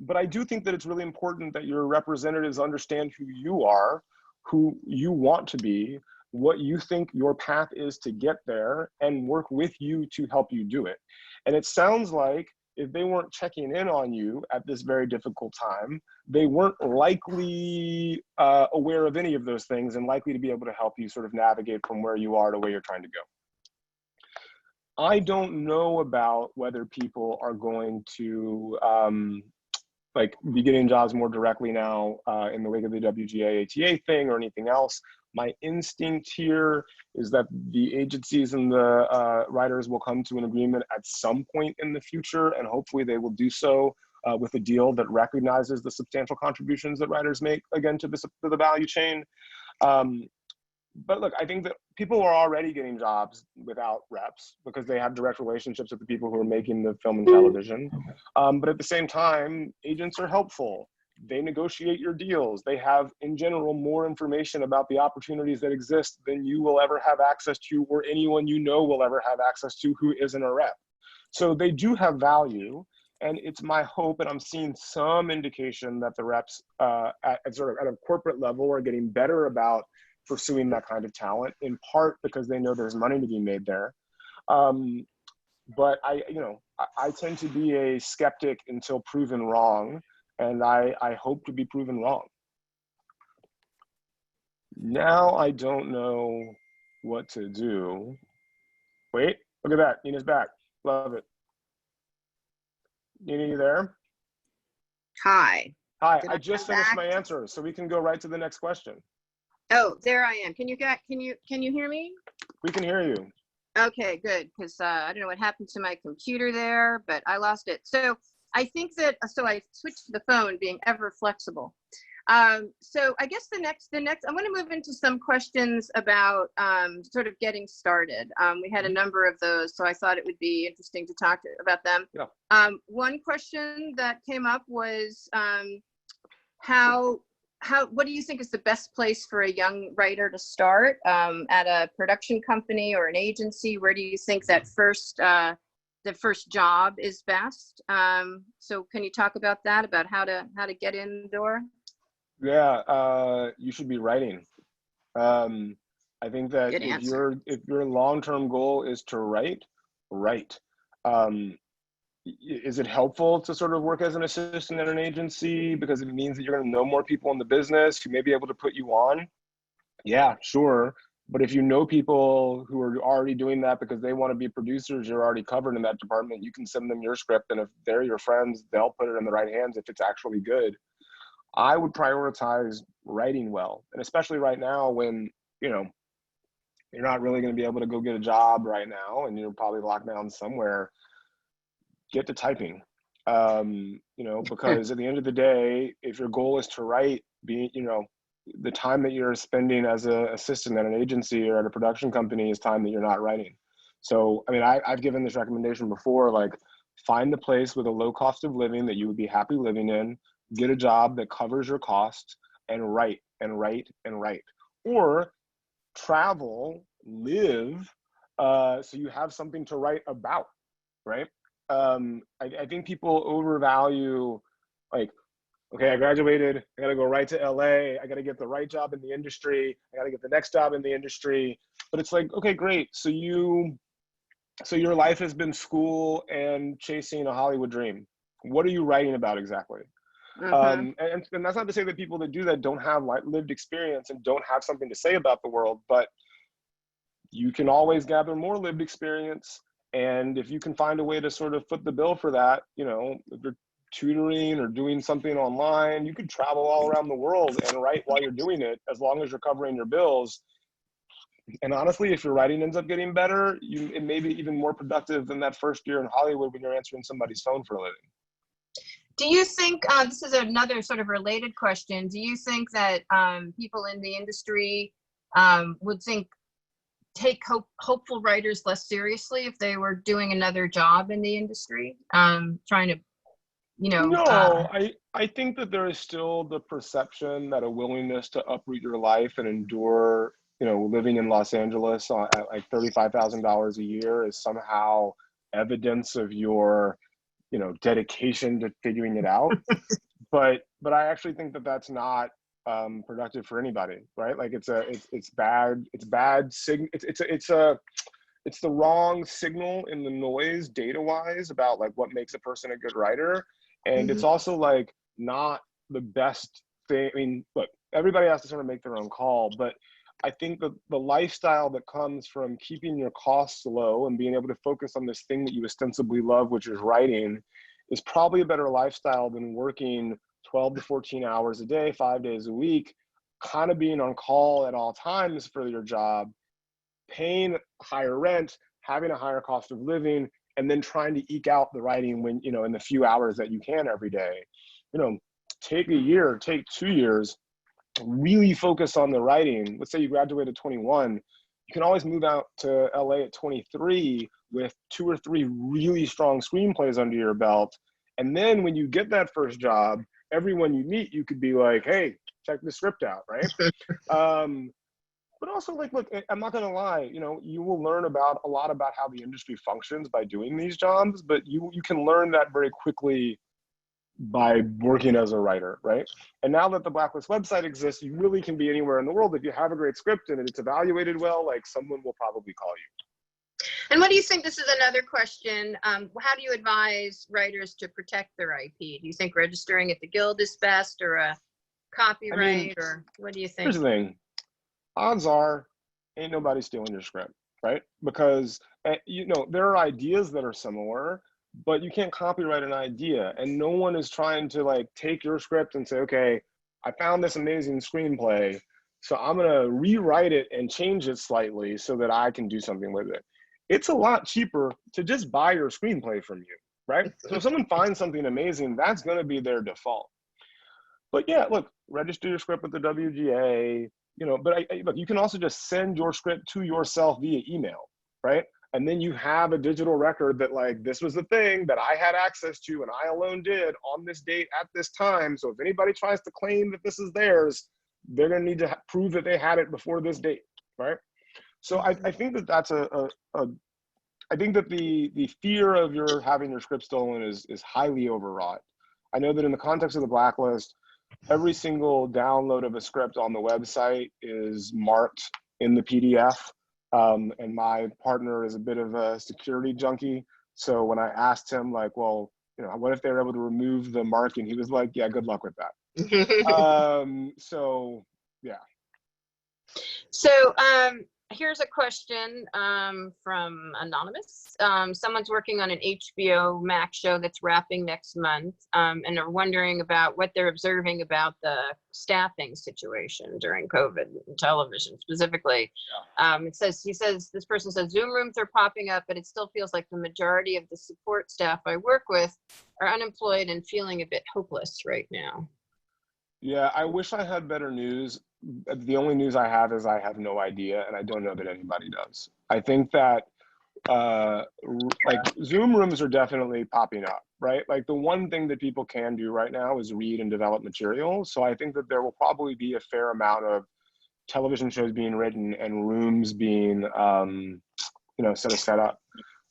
But I do think that it's really important that your representatives understand who you are, who you want to be, what you think your path is to get there, and work with you to help you do it. And it sounds like if they weren't checking in on you at this very difficult time, they weren't likely aware of any of those things and likely to be able to help you sort of navigate from where you are to where you're trying to go. I don't know about whether people are going to be getting jobs more directly now in the wake of the WGA ATA thing or anything else. My instinct here is that the agencies and the writers will come to an agreement at some point in the future, and hopefully they will do so with a deal that recognizes the substantial contributions that writers make, again, to the value chain. But look, I think that people are already getting jobs without reps because they have direct relationships with the people who are making the film and television. But at the same time, agents are helpful. They negotiate your deals. They have, in general, more information about the opportunities that exist than you will ever have access to, or anyone you know will ever have access to who isn't a rep. So they do have value. And it's my hope, and I'm seeing some indication that the reps at a corporate level are getting better about pursuing that kind of talent, in part because they know there's money to be made there. But I tend to be a skeptic until proven wrong, and I hope to be proven wrong. Now I don't know what to do. Wait, look at that. Nina's back. Love it. Nina, you there? Hi. Hi, I just finished my answer, so we can go right to the next question. Oh, there I am. Can you hear me? We can hear you. Okay, good. Because I don't know what happened to my computer there, but I lost it. So I think that I switched to the phone, being ever flexible. So I guess the next, I'm going to move into some questions about sort of getting started. We had a number of those, so I thought it would be interesting to talk about them. Yeah. One question that came up was what do you think is the best place for a young writer to start at a production company or an agency? Where do you think that the first job is best? So can you talk about that, about how to get in the door? Yeah, you should be writing. I think that if your long-term goal is to write. Is it helpful to sort of work as an assistant at an agency because it means that you're going to know more people in the business who may be able to put you on? Yeah, sure. But if you know people who are already doing that because they want to be producers, you're already covered in that department, you can send them your script, and if they're your friends, they'll put it in the right hands if it's actually good. I would prioritize writing well, and especially right now when, you're not really going to be able to go get a job right now and you're probably locked down somewhere. Get to typing. You know, because at the end of the day, if your goal is to write, you know, the time that you're spending as an assistant at an agency or at a production company is time that you're not writing. So, I mean, I've given this recommendation before, like find a place with a low cost of living that you would be happy living in, get a job that covers your costs, and write and write and write. Or travel, live, so you have something to write about, right? I think people overvalue, like, okay, I graduated, I gotta go right to LA, I gotta get the right job in the industry, I gotta get the next job in the industry. But it's like, okay, great. So your life has been school and chasing a Hollywood dream. What are you writing about exactly? And that's not to say that people that do that don't have lived experience and don't have something to say about the world, but you can always gather more lived experience. And if you can find a way to sort of foot the bill for that, you know, if you're tutoring or doing something online, you could travel all around the world and write while you're doing it, as long as you're covering your bills. And honestly, if your writing ends up getting better, it may be even more productive than that first year in Hollywood when you're answering somebody's phone for a living. Do you think, this is another sort of related question, do you think that people in the industry would take hopeful writers less seriously if they were doing another job in the industry, trying to, you know? No, I think that there is still the perception that a willingness to uproot your life and endure, you know, living in Los Angeles at like $35,000 a year is somehow evidence of your, you know, dedication to figuring it out. But I actually think that that's not productive for anybody, right? Like it's the wrong signal in the noise data wise about like what makes a person a good writer. And it's also like not the best thing. I mean, look, everybody has to sort of make their own call, but I think that the lifestyle that comes from keeping your costs low and being able to focus on this thing that you ostensibly love, which is writing, is probably a better lifestyle than working 12 to 14 hours a day, 5 days a week, kind of being on call at all times for your job, paying higher rent, having a higher cost of living, and then trying to eke out the writing when, you know, in the few hours that you can every day. You know, take a year, take 2 years, really focus on the writing. Let's say you graduate at 21, you can always move out to LA at 23 with 2 or 3 really strong screenplays under your belt. And then when you get that first job, everyone you meet, you could be like, hey, check the script out, right? But also, like, look, I'm not gonna lie, you know, you will learn a lot about how the industry functions by doing these jobs, but you can learn that very quickly by working as a writer, right? And now that the Blacklist website exists, you really can be anywhere in the world. If you have a great script and it's evaluated well, like someone will probably call you. And what do you think, this is another question, how do you advise writers to protect their IP? Do you think registering at the Guild is best, or a copyright, or what do you think? Here's the thing, odds are ain't nobody stealing your script, right? Because, you know, there are ideas that are similar, but you can't copyright an idea, and no one is trying to like take your script and say, okay, I found this amazing screenplay, so I'm gonna rewrite it and change it slightly so that I can do something with it. It's a lot cheaper to just buy your screenplay from you, right? So if someone finds something amazing, that's gonna be their default. But yeah, look, register your script with the WGA, you know, but look, you can also just send your script to yourself via email, right? And then you have a digital record that like, this was the thing that I had access to and I alone did on this date at this time. So if anybody tries to claim that this is theirs, they're gonna need to prove that they had it before this date, right? So I think that that's I think that the fear of having your script stolen is highly overwrought. I know that in the context of the Blacklist, every single download of a script on the website is marked in the PDF. And my partner is a bit of a security junkie. So when I asked him like, well, you know, what if they were able to remove the marking? He was like, yeah, good luck with that. So yeah. So here's a question from Anonymous. Someone's working on an HBO Max show that's wrapping next month, and they're wondering about what they're observing about the staffing situation during COVID in television specifically. Yeah. This person says Zoom rooms are popping up, but it still feels like the majority of the support staff I work with are unemployed and feeling a bit hopeless right now. Yeah, I wish I had better news. The only news I have is I have no idea, and I don't know that anybody does. I think that like Zoom rooms are definitely popping up, right? Like the one thing that people can do right now is read and develop material. So I think that there will probably be a fair amount of television shows being written and rooms being, set up.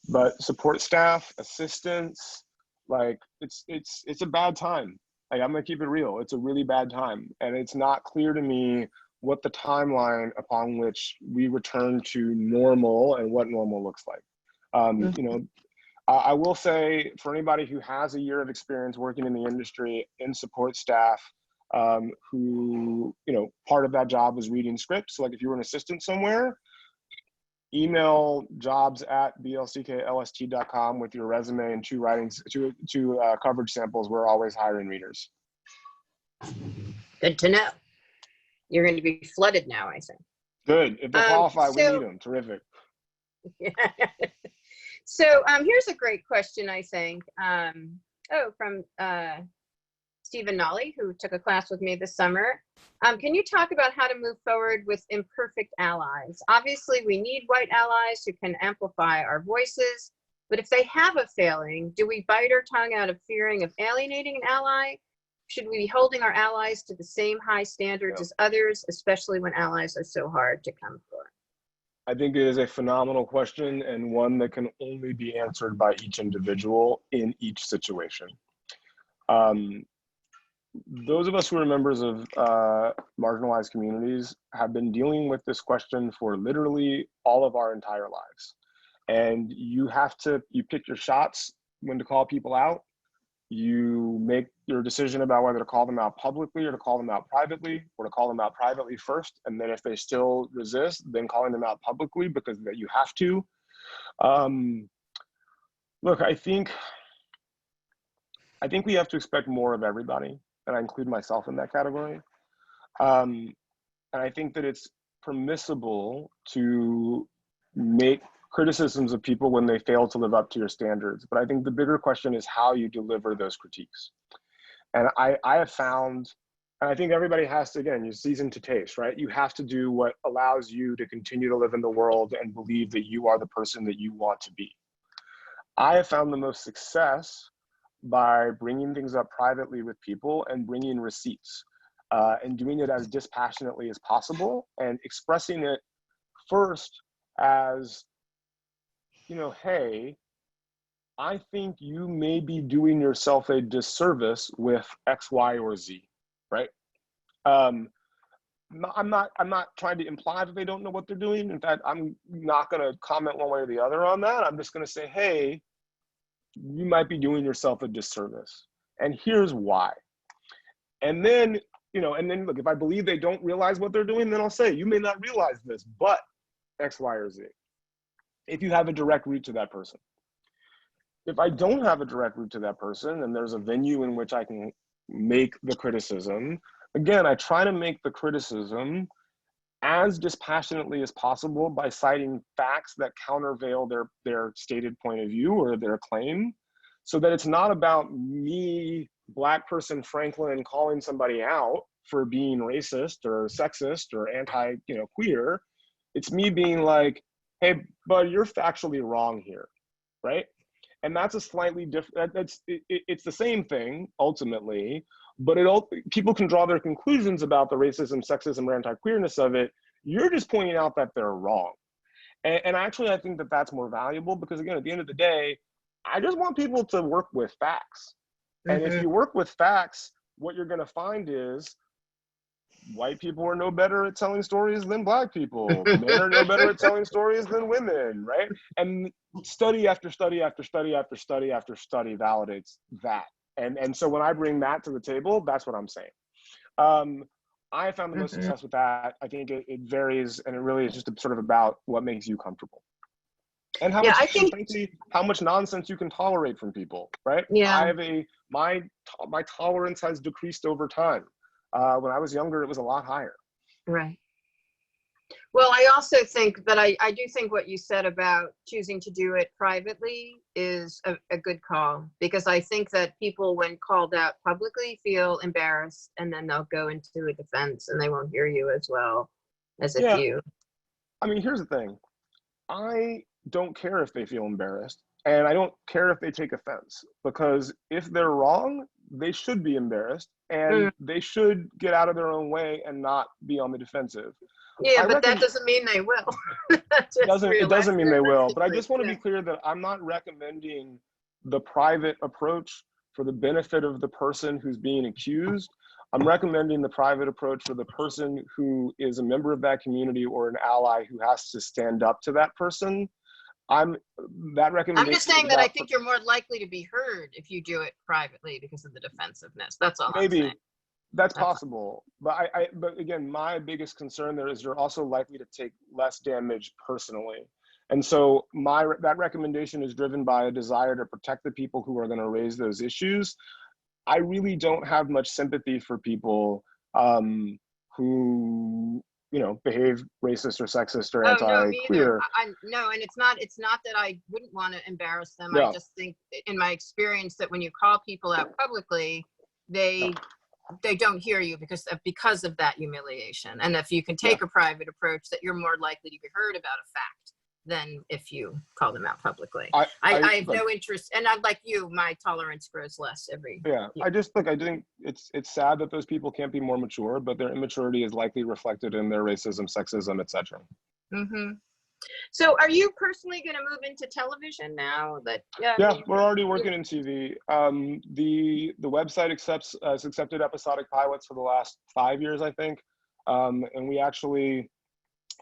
But support staff, assistants, like it's a bad time. Like, I'm gonna keep it real. It's a really bad time. And it's not clear to me what the timeline upon which we return to normal and what normal looks like. I will say for anybody who has a year of experience working in the industry in support staff, who, part of that job was reading scripts. So like if you were an assistant somewhere, email jobs@blcklst.com with your resume and two coverage samples. We're always hiring readers. Good to know. You're going to be flooded now, I think. Good. If they qualify, we need them. Terrific. Yeah. So here's a great question, I think. From Stephen Nolly, who took a class with me this summer. Can you talk about how to move forward with imperfect allies? Obviously, we need white allies who can amplify our voices, but if they have a failing, do we bite our tongue out of fearing of alienating an ally? Should we be holding our allies to the same high standards as others, especially when allies are so hard to come for? I think it is a phenomenal question and one that can only be answered by each individual in each situation. Those of us who are members of marginalized communities have been dealing with this question for literally all of our entire lives. And you pick your shots when to call people out. You make your decision about whether to call them out publicly or to call them out privately, or to call them out privately first. And then if they still resist, then calling them out publicly because you have to. Look, I think we have to expect more of everybody, and I include myself in that category. And I think that it's permissible to make criticisms of people when they fail to live up to your standards. But I think the bigger question is how you deliver those critiques. And I have found, and I think everybody has to, again, you season to taste, right? You have to do what allows you to continue to live in the world and believe that you are the person that you want to be. I have found the most success by bringing things up privately with people and bringing receipts and doing it as dispassionately as possible and expressing it first as, hey, I think you may be doing yourself a disservice with X, Y, or Z, right? I'm not trying to imply that they don't know what they're doing. In fact, I'm not going to comment one way or the other on that. I'm just going to say, hey, you might be doing yourself a disservice, and here's why. And then, look, if I believe they don't realize what they're doing, then I'll say, you may not realize this, but X, Y, or Z, if you have a direct route to that person. If I don't have a direct route to that person and there's a venue in which I can make the criticism, again, I try to make the criticism as dispassionately as possible by citing facts that countervail their stated point of view or their claim, so that it's not about me, Black person Franklin, calling somebody out for being racist or sexist or anti-queer. It's me being like, hey, bud, you're factually wrong here, right? And that's a slightly different, it's the same thing ultimately, but people can draw their conclusions about the racism, sexism, or anti-queerness of it. You're just pointing out that they're wrong. And actually, I think that that's more valuable because, again, at the end of the day, I just want people to work with facts. And if you work with facts, what you're going to find is white people are no better at telling stories than Black people. Men are no better at telling stories than women, right? And study after study after study after study after study validates that. And so when I bring that to the table, that's what I'm saying. I found the most success with that. I think it varies, and it really is just sort of about what makes you comfortable. And how much, frankly, how much nonsense you can tolerate from people, right? Yeah. I have my tolerance has decreased over time. When I was younger, it was a lot higher. Right. Well, I also think that I do think what you said about choosing to do it privately is a good call, because I think that people, when called out publicly, feel embarrassed, and then they'll go into a defense and they won't hear you as well as if you. I mean, here's the thing. I don't care if they feel embarrassed, and I don't care if they take offense, because if they're wrong, they should be embarrassed, and they should get out of their own way and not be on the defensive. Yeah, but that doesn't mean they will. It doesn't mean they will, but I just want to be clear that I'm not recommending the private approach for the benefit of the person who's being accused. I'm recommending the private approach for the person who is a member of that community or an ally who has to stand up to that person. I'm just saying that I think you're more likely to be heard if you do it privately because of the defensiveness. That's all I'm saying. That's possible, but but again, my biggest concern there is you're also likely to take less damage personally. And so that recommendation is driven by a desire to protect the people who are going to raise those issues. I really don't have much sympathy for people who, behave racist or sexist or anti-queer. No, and it's not that I wouldn't want to embarrass them. I just think, in my experience, that when you call people out publicly, they don't hear you because of that humiliation. And if you can take a private approach, that you're more likely to be heard about a fact than if you call them out publicly. I have no interest, and I'm like you, my tolerance grows less every year. I think it's sad that those people can't be more mature, but their immaturity is likely reflected in their racism, sexism, etc. So are you personally going to move into television now? We're already working in TV. The website has accepted episodic pilots for the last 5 years, I think. And we actually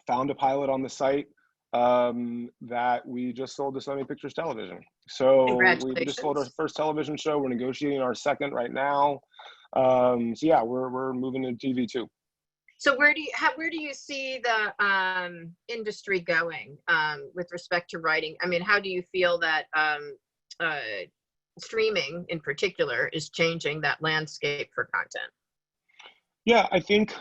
found a pilot on the site that we just sold to Sony Pictures Television. So we just sold our first television show. We're negotiating our second right now. We're moving into TV too. So where do you see the industry going with respect to writing? I mean, how do you feel that streaming in particular is changing that landscape for content? Yeah, I think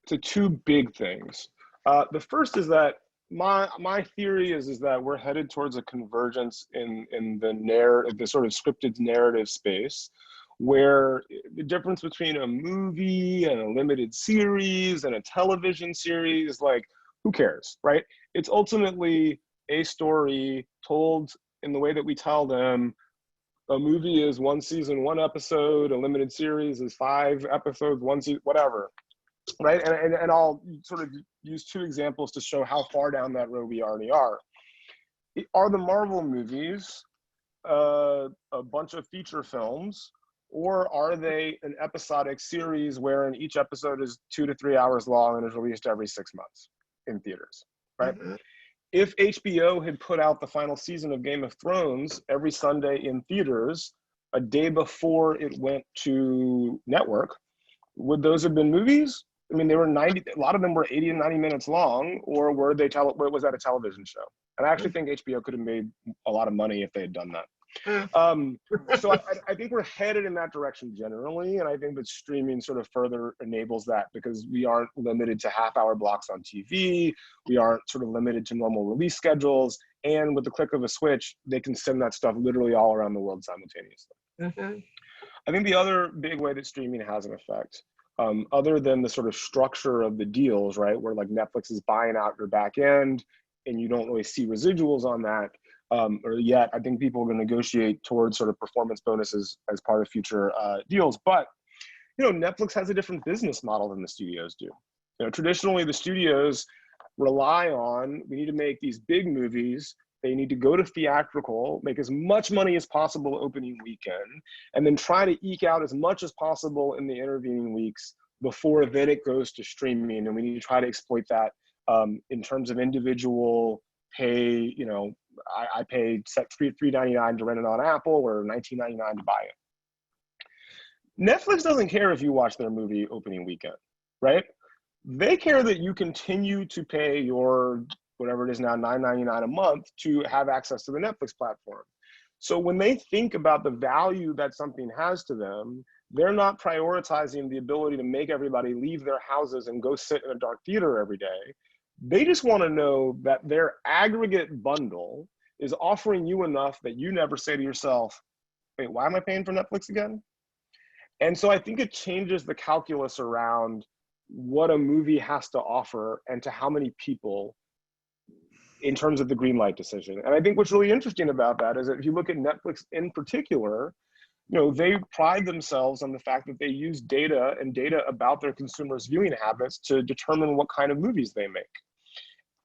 to two big things. The first is that my theory is that we're headed towards a convergence in the sort of scripted narrative space, where the difference between a movie and a limited series and a television series, like, who cares, right? It's ultimately a story told in the way that we tell them. A movie is 1 season, 1 episode, a limited series is 5 episodes, 1 season, whatever, right? And I'll sort of use 2 examples to show how far down that road we already are. Are the Marvel movies a bunch of feature films, or are they an episodic series wherein each episode is 2 to 3 hours long and is released every 6 months in theaters, right? If HBO had put out the final season of Game of Thrones every Sunday in theaters a day before it went to network, would those have been movies? I mean, they were a lot of them were 80 and 90 minutes long, or was that a television show? And I actually think HBO could have made a lot of money if they had done that. So I think we're headed in that direction generally, and I think that streaming sort of further enables that, because we aren't limited to half-hour blocks on TV, we aren't sort of limited to normal release schedules, and with the click of a switch, they can send that stuff literally all around the world simultaneously. I think the other big way that streaming has an effect, other than the sort of structure of the deals, right, where like Netflix is buying out your back end and you don't really see residuals on that, or yet I think people are going to negotiate towards sort of performance bonuses as part of future deals. But, Netflix has a different business model than the studios do. Traditionally the studios rely on, we need to make these big movies, they need to go to theatrical, make as much money as possible opening weekend, and then try to eke out as much as possible in the intervening weeks before then it goes to streaming. And we need to try to exploit that in terms of individual pay, I pay $3.99 to rent it on Apple, or $19.99 to buy it. Netflix doesn't care if you watch their movie opening weekend, right? They care that you continue to pay your, whatever it is now, $9.99 a month to have access to the Netflix platform. So when they think about the value that something has to them, they're not prioritizing the ability to make everybody leave their houses and go sit in a dark theater every day. They just want to know that their aggregate bundle is offering you enough that you never say to yourself, wait, why am I paying for Netflix again? And so I think it changes the calculus around what a movie has to offer and to how many people in terms of the green light decision. And I think what's really interesting about that is that if you look at Netflix in particular, you know, they pride themselves on the fact that they use data and data about their consumers' viewing habits to determine what kind of movies they make.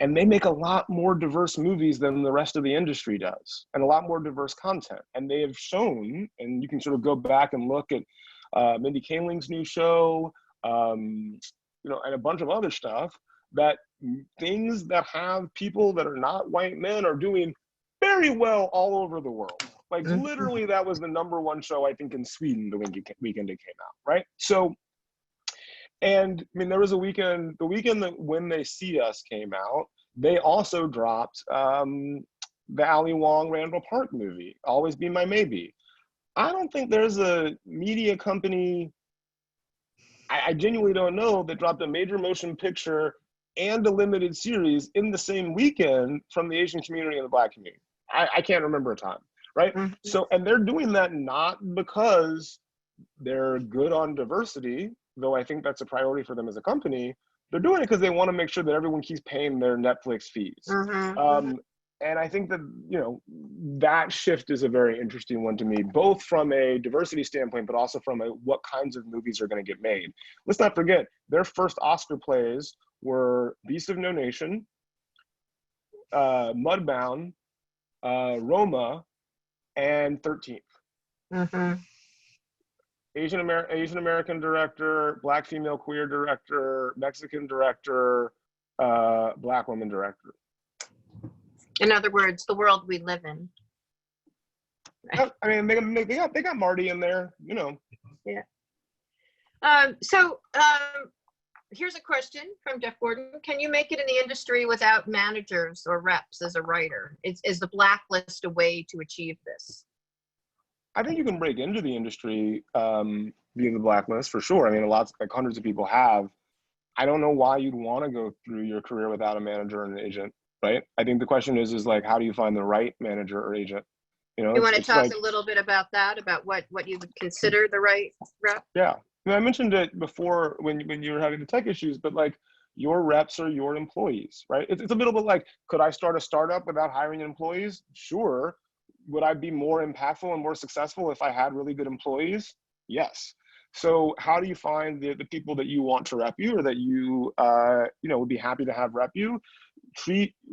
And they make a lot more diverse movies than the rest of the industry does, and a lot more diverse content. And they have shown, and you can sort of go back and look at Mindy Kaling's new show, you know, and a bunch of other stuff, that things that have people that are not white men are doing very well all over the world. Like literally that was the #1 show, I think, in Sweden the weekend it came out, right? So, and I mean, there was a weekend, the weekend that When They See Us came out, they also dropped the Ali Wong Randall Park movie, Always Be My Maybe. I don't think there's a media company, I genuinely don't know, that dropped a major motion picture and a limited series in the same weekend from the Asian community and the Black community. I can't remember a time, right? Mm-hmm. So, and they're doing that not because they're good on diversity, though I think that's a priority for them as a company. They're doing it because they want to make sure that everyone keeps paying their Netflix fees. And I think that, you know, that shift is a very interesting one to me, both from a diversity standpoint, but also from a what kinds of movies are going to get made. Let's not forget, their first Oscar plays were Beast of No Nation, Mudbound, Roma, and 13th. Asian American director, Black female queer director, Mexican director, Black woman director. In other words, the world we live in. I mean, they got Marty in there, you know. Yeah. Here's a question from Jeff Gordon. Can you make it in the industry without managers or reps as a writer? Is the Blacklist a way to achieve this? I think you can break into the industry via the Blacklist for sure. I mean, like hundreds of people have. I don't know why you'd want to go through your career without a manager and an agent, right? I think the question is like, how do you find the right manager or agent? You know, you want to talk a little bit about that, about what you would consider the right rep? Yeah, I mean, I mentioned it before when you were having the tech issues, but like your reps are your employees, right? It's a little bit like, could I start a startup without hiring employees? Sure. Would I be more impactful and more successful if I had really good employees? Yes. So how do you find the people that you want to rep you, or that you would be happy to have rep you?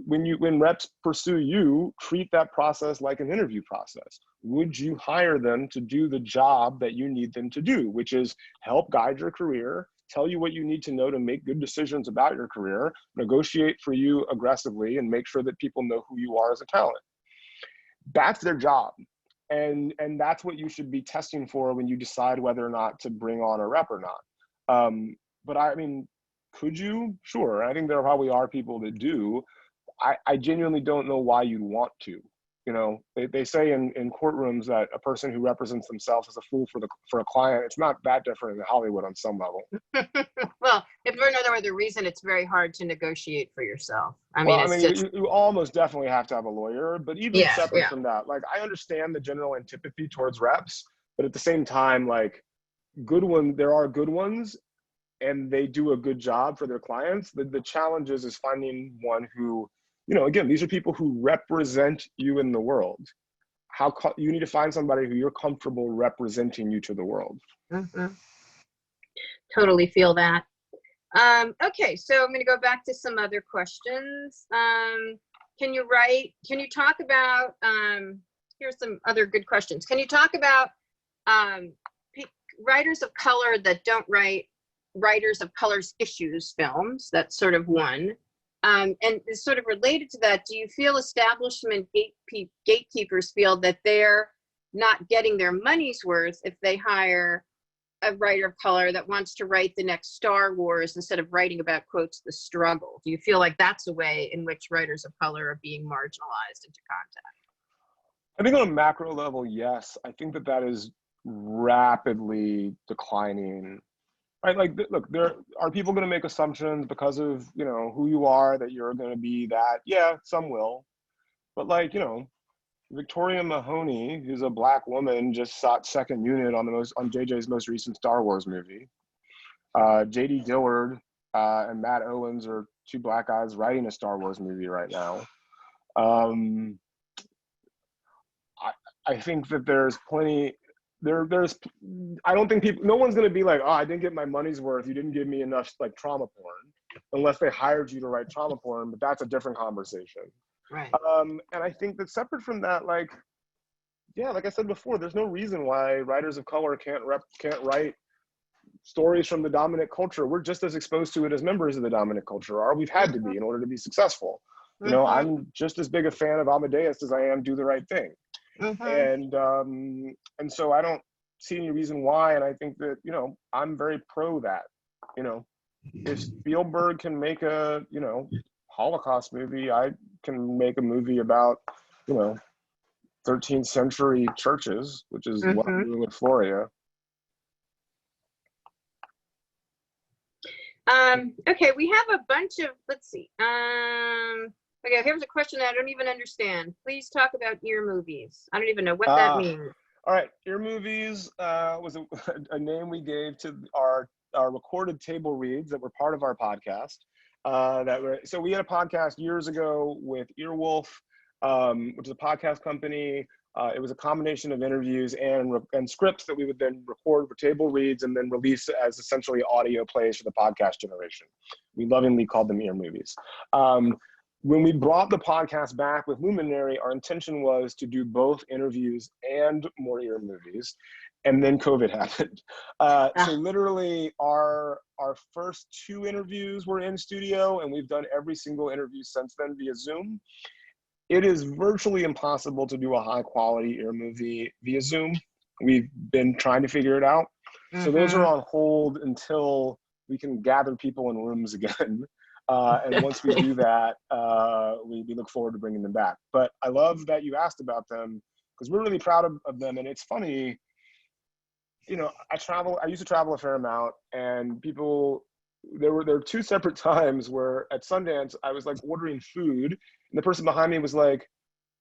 When reps pursue you, treat that process like an interview process. Would you hire them to do the job that you need them to do, which is help guide your career, tell you what you need to know to make good decisions about your career, negotiate for you aggressively, and make sure that people know who you are as a talent? That's their job. And that's what you should be testing for when you decide whether or not to bring on a rep or not. But I mean, could you? Sure. I think there probably are people that do. I genuinely don't know why you'd want to. You know, they say in courtrooms that a person who represents themselves is a fool for a client. It's not that different in Hollywood on some level. Well, if for no other reason, it's very hard to negotiate for yourself. You almost definitely have to have a lawyer, but even separate from that, like, I understand the general antipathy towards reps, but at the same time, like, there are good ones, and they do a good job for their clients. The challenge is finding one who, you know, again, these are people who represent you in the world. You need to find somebody who you're comfortable representing you to the world. Totally feel that. Okay, so I'm going to go back to some other questions. Can you talk about, here's some other good questions. Can you talk about writers of color that don't write writers of color's issues films? That's sort of one. And it's sort of related to that, do you feel establishment gatekeepers feel that they're not getting their money's worth if they hire a writer of color that wants to write the next Star Wars instead of writing about, quotes, the struggle? Do you feel like that's a way in which writers of color are being marginalized into content? I think on a macro level, yes. I think that is rapidly declining. Right? Like, look, there are people going to make assumptions because of, who you are, that you're going to be that. Yeah, some will. But like, Victoria Mahoney, who's a Black woman, just sought second unit on JJ's most recent Star Wars movie. J.D. Dillard and Matt Owens are two Black guys writing a Star Wars movie right now. I think that there's plenty. I don't think no one's going to be like, oh, I didn't get my money's worth. You didn't give me enough like trauma porn, unless they hired you to write trauma porn. But that's a different conversation. Right. And I think that separate from that, like I said before, there's no reason why writers of color can't write stories from the dominant culture. We're just as exposed to it as members of the dominant culture are. We've had to be in order to be successful. I'm just as big a fan of Amadeus as I am Do the Right Thing. And so I don't see any reason why. And I think that, I'm very pro that, if Spielberg can make a, Holocaust movie, I can make a movie about, 13th century churches, which is what I'm doing with Floria. Okay, we have a bunch of, let's see. Okay, here's a question that I don't even understand. Please talk about ear movies. I don't even know what that means. All right, ear movies was a name we gave to our recorded table reads that were part of our podcast. So we had a podcast years ago with Earwolf, which is a podcast company. It was a combination of interviews and scripts that we would then record for table reads and then release as essentially audio plays for the podcast generation. We lovingly called them ear movies. When we brought the podcast back with Luminary, our intention was to do both interviews and more ear movies. And then COVID happened. So literally our first two interviews were in studio, and we've done every single interview since then via Zoom. It is virtually impossible to do a high quality ear movie via Zoom. We've been trying to figure it out. So those are on hold until we can gather people in rooms again. And once we do that, we look forward to bringing them back. But I love that you asked about them, because we're really proud of them. And it's funny, I used to travel a fair amount, and there were two separate times where at Sundance, I was like ordering food, and the person behind me was like,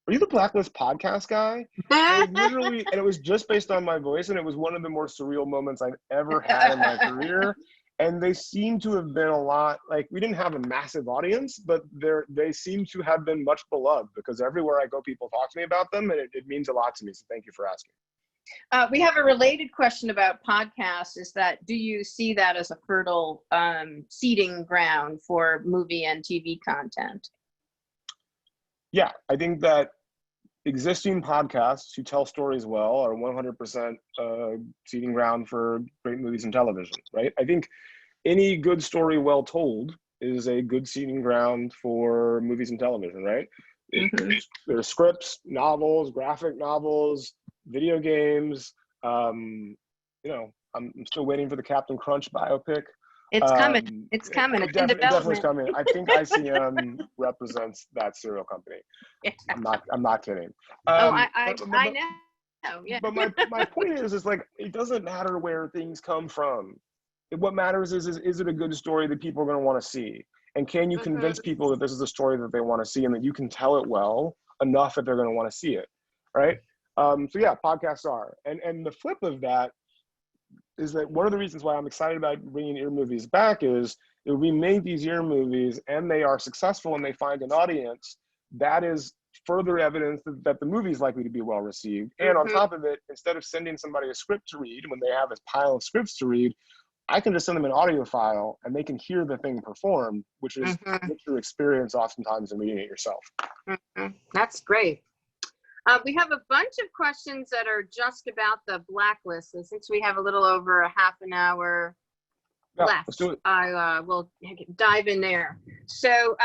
"Are you the Blacklist podcast guy?" And it was just based on my voice, and it was one of the more surreal moments I've ever had in my career. And they seem to have been a lot, like, we didn't have a massive audience, but they seem to have been much beloved, because everywhere I go, people talk to me about them, and it means a lot to me. So thank you for asking. We have a related question about podcasts, is that, do you see that as a fertile seeding ground for movie and TV content? Yeah, I think that existing podcasts who tell stories well are 100% seeding ground for great movies and television, right? I think any good story well told is a good seeding ground for movies and television, right? There's scripts, novels, graphic novels, video games. I'm still waiting for the Captain Crunch biopic. It's coming. It's coming. It's in development. Definitely coming. I think ICM represents that cereal company. Yeah. I'm not kidding. I know. Yeah. But my point is like, it doesn't matter where things come from. What matters is it a good story that people are going to want to see? And can you convince people that this is a story that they want to see, and that you can tell it well enough that they're going to want to see it, right? So yeah, podcasts are. And the flip of that is that one of the reasons why I'm excited about bringing ear movies back is if we make these ear movies and they are successful and they find an audience, that is further evidence that the movie is likely to be well received. And on top of it, instead of sending somebody a script to read when they have this pile of scripts to read, I can just send them an audio file and they can hear the thing perform, which is what you experience oftentimes in reading it yourself. That's great. We have a bunch of questions that are just about the Blacklist. And since we have a little over a half an hour left, I will dive in there. So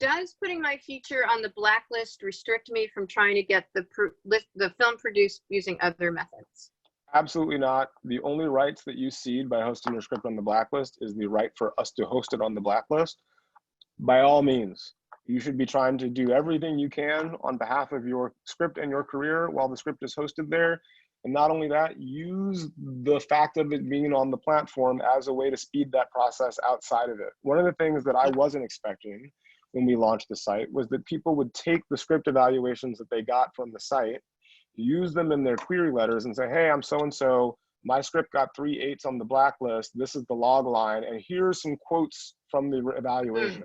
does putting my feature on the Blacklist restrict me from trying to get the film produced using other methods? Absolutely not. The only rights that you cede by hosting your script on the Blacklist is the right for us to host it on the Blacklist. By all means, you should be trying to do everything you can on behalf of your script and your career while the script is hosted there. And not only that, use the fact of it being on the platform as a way to speed that process outside of it. One of the things that I wasn't expecting when we launched the site was that people would take the script evaluations that they got from the site, use them in their query letters and say, hey, I'm so-and-so, my script got 3 8s on the Blacklist, this is the log line, and here's some quotes from the evaluation.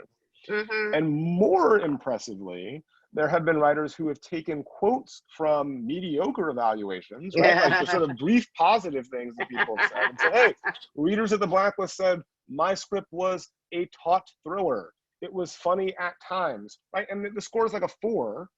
Mm-hmm. And more impressively, there have been writers who have taken quotes from mediocre evaluations, right? Like the sort of brief positive things that people have said and said, hey, readers at the Blacklist said, my script was a taut thriller. It was funny at times, right? And the score is like a 4,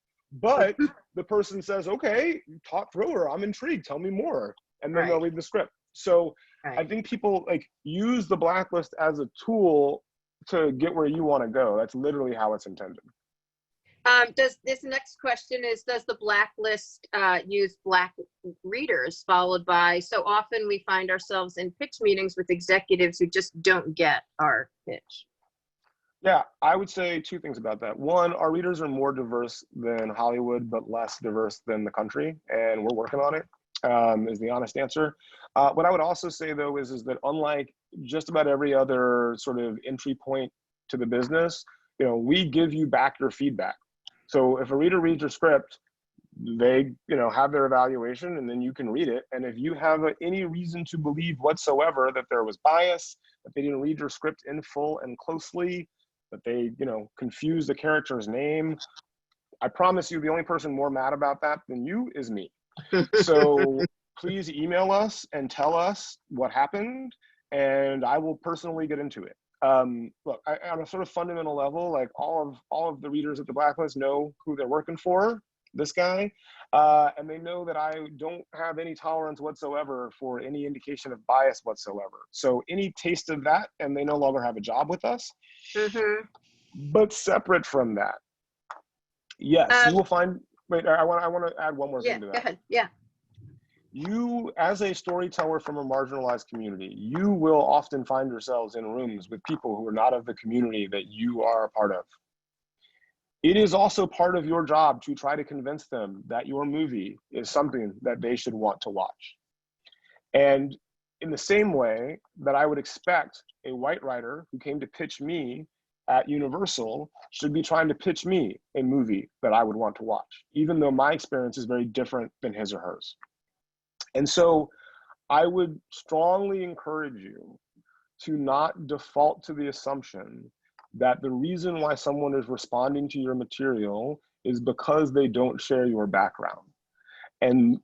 but the person says, okay, taut thriller, I'm intrigued, tell me more. And then they'll read the script. So I think people like use the Blacklist as a tool to get where you want to go. That's literally how it's intended. Does this next question is, does the Blacklist use Black readers, followed by, so often we find ourselves in pitch meetings with executives who just don't get our pitch? Yeah, I would say 2 things about that. One, our readers are more diverse than Hollywood, but less diverse than the country, and we're working on it, is the honest answer. What I would also say, though, is that unlike just about every other sort of entry point to the business, you know, we give you back your feedback. So if a reader reads your script, they, you know, have their evaluation, and then you can read it. And if you have any reason to believe whatsoever that there was bias, that they didn't read your script in full and closely, that they, you know, confused the character's name, I promise you the only person more mad about that than you is me. So please email us and tell us what happened, and I will personally get into it. Look, on a sort of fundamental level, like all of the readers at the Blacklist know who they're working for, this guy, and they know that I don't have any tolerance whatsoever for any indication of bias whatsoever. So any taste of that, and they no longer have a job with us. Mm-hmm. But separate from that, yes, you will find. Wait, I want to add one more thing to that. Go ahead. Yeah. You, as a storyteller from a marginalized community, you will often find yourselves in rooms with people who are not of the community that you are a part of. It is also part of your job to try to convince them that your movie is something that they should want to watch. And in the same way that I would expect a white writer who came to pitch me at Universal should be trying to pitch me a movie that I would want to watch, even though my experience is very different than his or hers. And so I would strongly encourage you to not default to the assumption that the reason why someone is responding to your material is because they don't share your background. And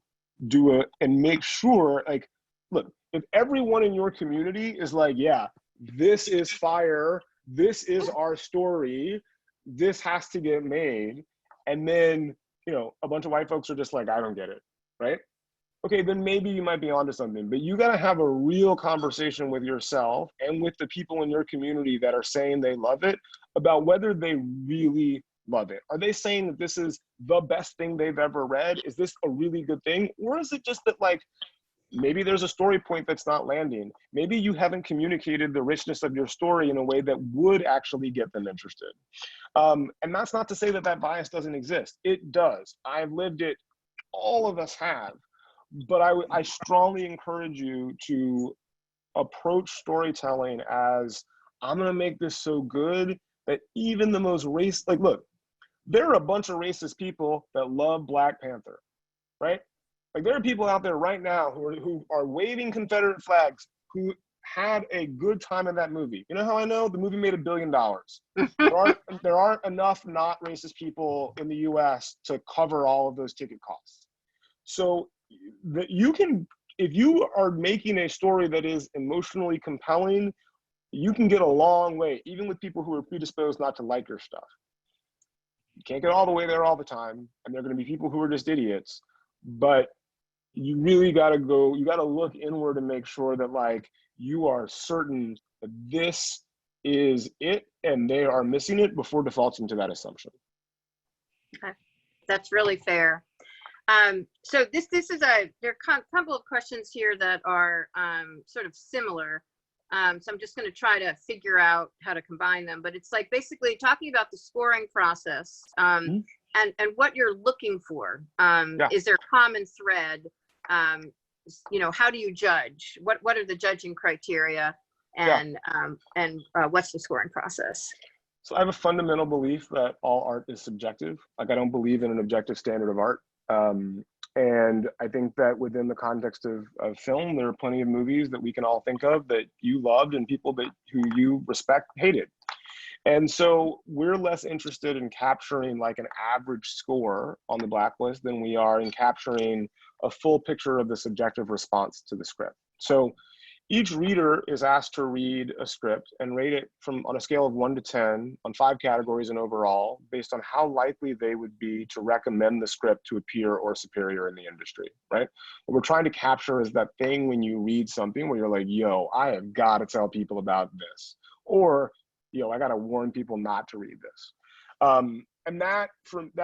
make sure, like, look, if everyone in your community is like, yeah, this is fire, this is our story, this has to get made, and then, you know, a bunch of white folks are just like, I don't get it, right? Okay, then maybe you might be onto something, but you got to have a real conversation with yourself and with the people in your community that are saying they love it about whether they really love it. Are they saying that this is the best thing they've ever read? Is this a really good thing? Or is it just that, like, maybe there's a story point that's not landing? Maybe you haven't communicated the richness of your story in a way that would actually get them interested. And that's not to say that that bias doesn't exist. It does. I've lived it. All of us have. But I strongly encourage you to approach storytelling as, I'm going to make this so good that even the most look, there are a bunch of racist people that love Black Panther, right? Like, there are people out there right now who are waving Confederate flags who had a good time in that movie. You know how I know? The movie made $1 billion. There aren't enough not racist people in the US to cover all of those ticket costs. So that you can, if you are making a story that is emotionally compelling, you can get a long way, even with people who are predisposed not to like your stuff. You can't get all the way there all the time, and there are going to be people who are just idiots, but you really got to look inward and make sure that, like, you are certain that this is it and they are missing it before defaulting to that assumption. Okay. That's really fair. So this is there are a couple of questions here that are sort of similar. So I'm just going to try to figure out how to combine them, but it's like basically talking about the scoring process and what you're looking for. Is there a common thread? How do you judge? What are the judging criteria, and what's the scoring process? So I have a fundamental belief that all art is subjective. Like, I don't believe in an objective standard of art. And I think that within the context of film, there are plenty of movies that we can all think of that you loved and people who you respect hated. And so we're less interested in capturing like an average score on the Blacklist than we are in capturing a full picture of the subjective response to the script. So each reader is asked to read a script and rate it on a scale of 1 to 10 on 5 categories and overall, based on how likely they would be to recommend the script to a peer or superior in the industry, right? What we're trying to capture is that thing when you read something where you're like, yo, I have got to tell people about this. Or, yo, I got to warn people not to read this. And that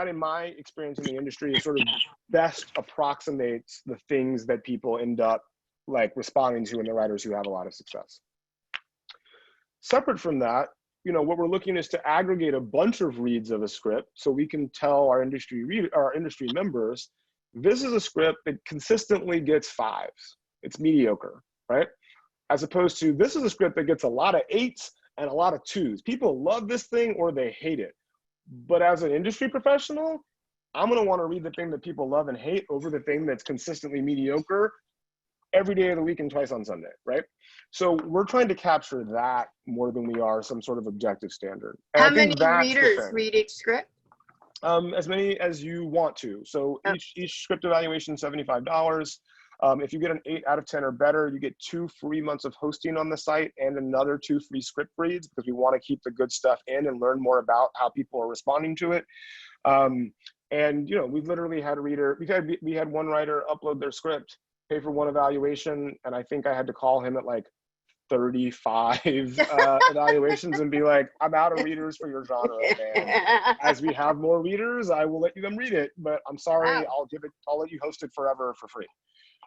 in my experience in the industry is sort of best approximates the things that people end up like responding to, and the writers who have a lot of success. Separate from that, what we're looking is to aggregate a bunch of reads of a script so we can tell our industry members, this is a script that consistently gets 5s. It's mediocre, right? As opposed to, this is a script that gets a lot of 8s and a lot of 2s. People love this thing or they hate it. But as an industry professional, I'm going to want to read the thing that people love and hate over the thing that's consistently mediocre every day of the week and twice on Sunday, right? So we're trying to capture that more than we are some sort of objective standard. And how many readers read each script? As many as you want to. So each script evaluation is $75. If you get an 8 out of 10 or better, you get 2 free months of hosting on the site and another 2 free script reads, because we want to keep the good stuff in and learn more about how people are responding to it. And we've literally had a reader, we had one writer upload their script, pay for 1 evaluation, and I think I had to call him at like 35 evaluations and be like, I'm out of readers for your genre, man. As we have more readers, I will let them read it, but I'm sorry, wow. I'll let you host it forever for free.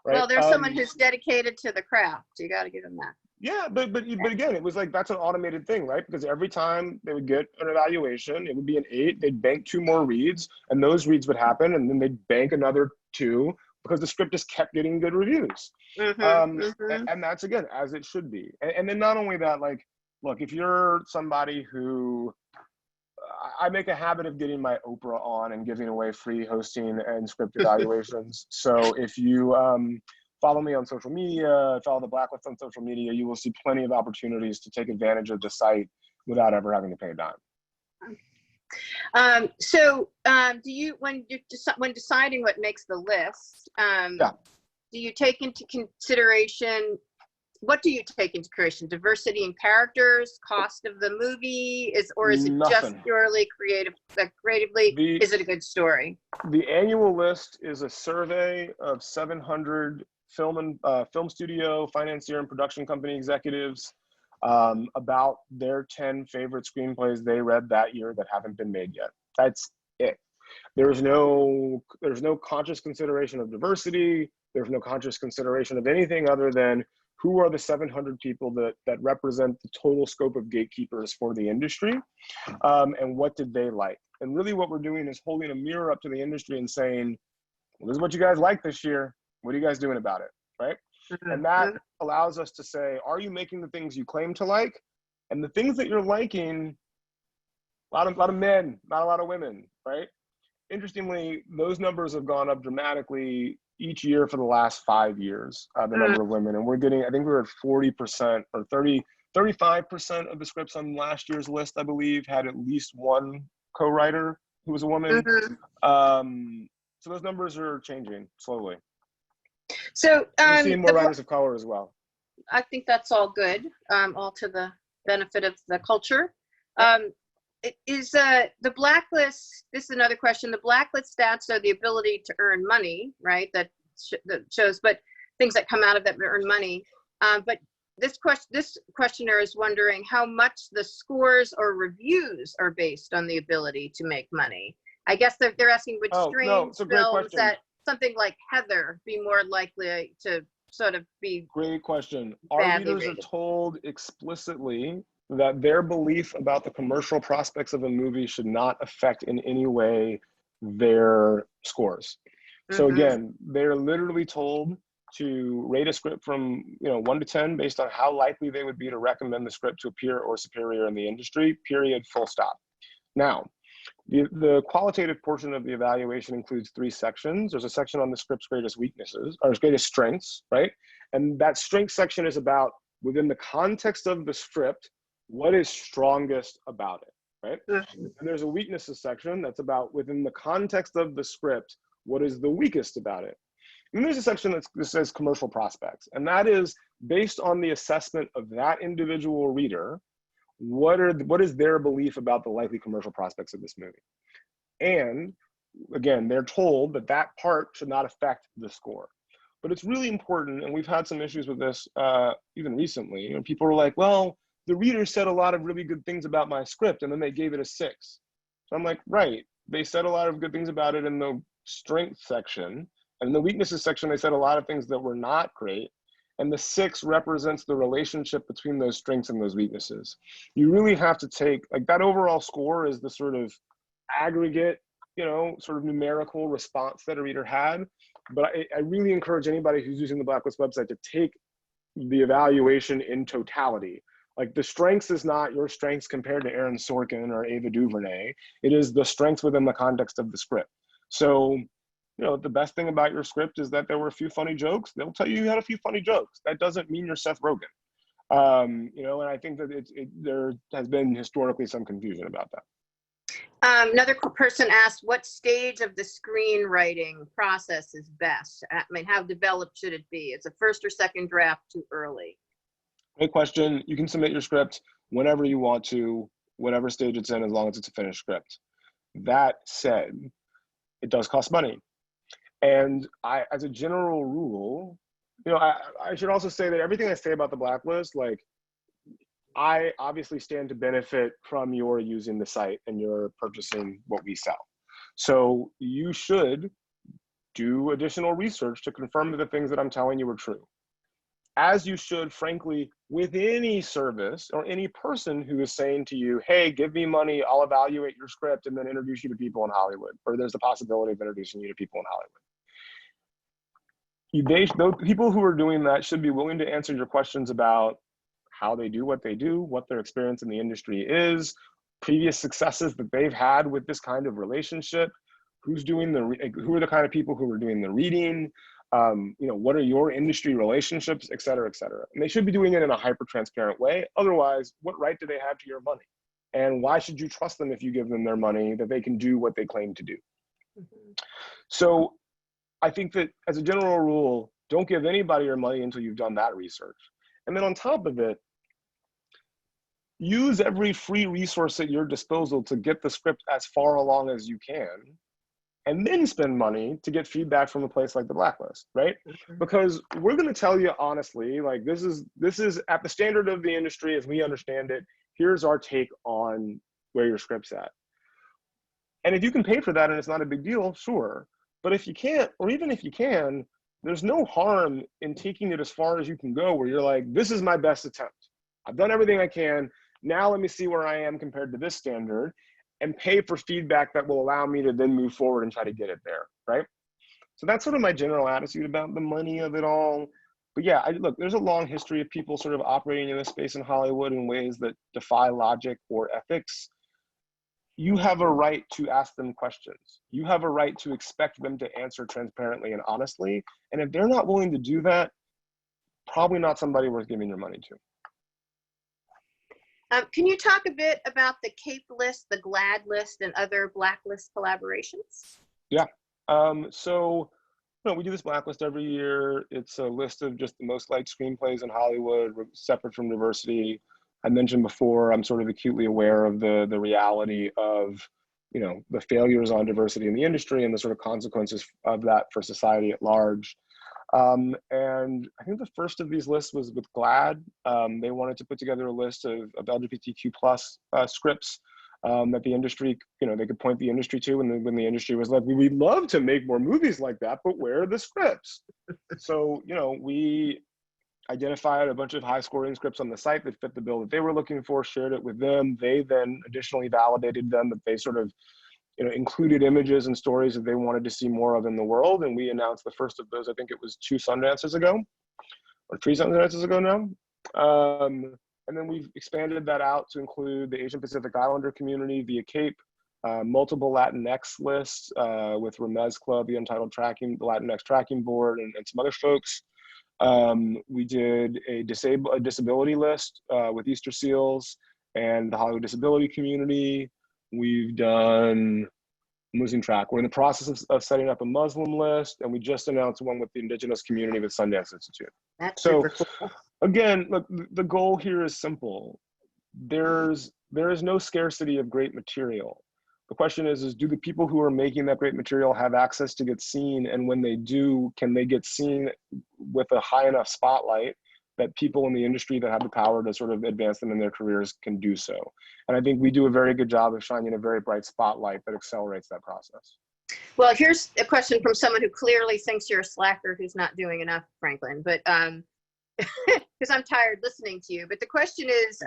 Right? Well, there's someone who's dedicated to the craft. You got to give them that. Yeah, but again, it was like, that's an automated thing, right? Because every time they would get an evaluation, it would be an 8, they'd bank 2 more reads, and those reads would happen, and then they'd bank another 2, because the script just kept getting good reviews. And that's, again, as it should be. And then not only that, like, look, if you're somebody who, I make a habit of getting my Oprah on and giving away free hosting and script evaluations. So if you follow me on social media, follow the Blacklist on social media, you will see plenty of opportunities to take advantage of the site without ever having to pay a dime. Do you, when deciding what makes the list, do you take into consideration, what do you take into consideration? Diversity in characters, cost of the movie, or is it just purely creatively, is it a good story? The annual list is a survey of 700 film studio, financier, and production company executives about their 10 favorite screenplays they read that year that haven't been made yet. That's it. There's no conscious consideration of diversity. There's no conscious consideration of anything other than who are the 700 people that represent the total scope of gatekeepers for the industry, and what did they like? And really what we're doing is holding a mirror up to the industry and saying, well, this is what you guys like this year. What are you guys doing about it, right? And that allows us to say, are you making the things you claim to like? And the things that you're liking, a lot of men, not a lot of women, right? Interestingly, those numbers have gone up dramatically each year for the last 5 years, the number of women. And we're getting, I think we were at 40% or 35% of the scripts on last year's list, I believe, had at least one co-writer who was a woman. So those numbers are changing slowly. So we're seeing more writers of color as well. I think that's all good, all to the benefit of the culture. Is the Blacklist, this is another question, the Blacklist stats are the ability to earn money, right? That shows, but things that come out of that earn money. But this questioner is wondering how much the scores or reviews are based on the ability to make money. I guess they're asking which streams, films, that something like Heather be more likely to sort of be Great question. Our badly readers are rated? told explicitly that their belief about the commercial prospects of a movie should not affect in any way their scores. So again, they're literally told to rate a script from 1 to 10 based on how likely they would be to recommend the script to a peer or superior in the industry, period, full stop. Now, the qualitative portion of the evaluation includes 3 sections. There's a section on the script's greatest weaknesses, or its greatest strengths, right? And that strength section is about, within the context of the script, what is strongest about it, right? And there's a weaknesses section that's about, within the context of the script, what is the weakest about it. And there's a section that says commercial prospects, and that is based on the assessment of that individual reader. What is their belief about the likely commercial prospects of this movie? And again, they're told that that part should not affect the score. But it's really important, and we've had some issues with this even recently. People are like, well, the reader said a lot of really good things about my script, and then they gave it a 6. So I'm like, right, they said a lot of good things about it in the strength section, and in the weaknesses section, they said a lot of things that were not great. And the 6 represents the relationship between those strengths and those weaknesses. You really have to take, like, that overall score is the sort of aggregate, sort of numerical response that a reader had. But I really encourage anybody who's using the Blacklist website to take the evaluation in totality. Like, the strengths is not your strengths compared to Aaron Sorkin or Ava DuVernay. It is the strengths within the context of the script. So, the best thing about your script is that there were a few funny jokes. They'll tell you had a few funny jokes. That doesn't mean you're Seth Rogen. And I think that there has been historically some confusion about that. Another person asked, what stage of the screenwriting process is best? I mean, how developed should it be? Is a first or second draft too early? Great question. You can submit your script whenever you want to, whatever stage it's in, as long as it's a finished script. That said, it does cost money. And as a general rule, I should also say that everything I say about the Blacklist, like, I obviously stand to benefit from your using the site and your purchasing what we sell. So you should do additional research to confirm that the things that I'm telling you are true. As you should, frankly, with any service or any person who is saying to you, hey, give me money, I'll evaluate your script and then introduce you to people in Hollywood, or there's the possibility of introducing you to people in Hollywood. People who are doing that should be willing to answer your questions about how they do what they do, what their experience in the industry is, previous successes that they've had with this kind of relationship, who are the kind of people who are doing the reading, what are your industry relationships, et cetera, et cetera. And they should be doing it in a hyper-transparent way. Otherwise, what right do they have to your money? And why should you trust them if you give them their money that they can do what they claim to do? So I think that as a general rule, don't give anybody your money until you've done that research. And then on top of it, use every free resource at your disposal to get the script as far along as you can, and then spend money to get feedback from a place like the Blacklist, right? Because we're going to tell you honestly, like, this is at the standard of the industry as we understand it. Here's our take on where your script's at. And if you can pay for that and it's not a big deal, sure. But if you can't, or even if you can, there's no harm in taking it as far as you can go, where you're like, this is my best attempt. I've done everything I can. Now let me see where I am compared to this standard, and pay for feedback that will allow me to then move forward and try to get it there, right? So that's sort of my general attitude about the money of it all. But yeah, look, there's a long history of people sort of operating in this space in Hollywood in ways that defy logic or ethics. You have a right to ask them questions. You have a right to expect them to answer transparently and honestly. And if they're not willing to do that, probably not somebody worth giving your money to. Can you talk a bit about the Cape List, the Glad List, and other Blacklist collaborations? Yeah. So we do this Blacklist every year. It's a list of just the most liked screenplays in Hollywood, separate from diversity. I mentioned before, I'm sort of acutely aware of the reality of, the failures on diversity in the industry and the sort of consequences of that for society at large. And I think the first of these lists was with GLAAD. They wanted to put together a list of LGBTQ plus scripts that the industry, they could point the industry to when the industry was like, we'd love to make more movies like that, but where are the scripts? So, we identified a bunch of high scoring scripts on the site that fit the bill that they were looking for, shared it with them. They then additionally validated them that they sort of, included images and stories that they wanted to see more of in the world. And we announced the first of those, I think it was 2 Sundances ago, or 3 Sundances ago now. And then we've expanded that out to include the Asian Pacific Islander community via CAPE, multiple Latinx lists with Ramez Club, the Untitled Tracking, the Latinx Tracking Board, and some other folks. We did a disability list with Easter Seals and the Hollywood disability community. We've done, I'm losing track. We're in the process of setting up a Muslim list, and we just announced one with the indigenous community with Sundance Institute. That's So super cool. again, look, the goal here is simple. There is no scarcity of great material. The question is do the people who are making that great material have access to get seen? And when they do, can they get seen with a high enough spotlight that people in the industry that have the power to sort of advance them in their careers can do so? And I think we do a very good job of shining a very bright spotlight that accelerates that process. Well, here's a question from someone who clearly thinks you're a slacker who's not doing enough, Franklin, but because I'm tired listening to you. But the question is,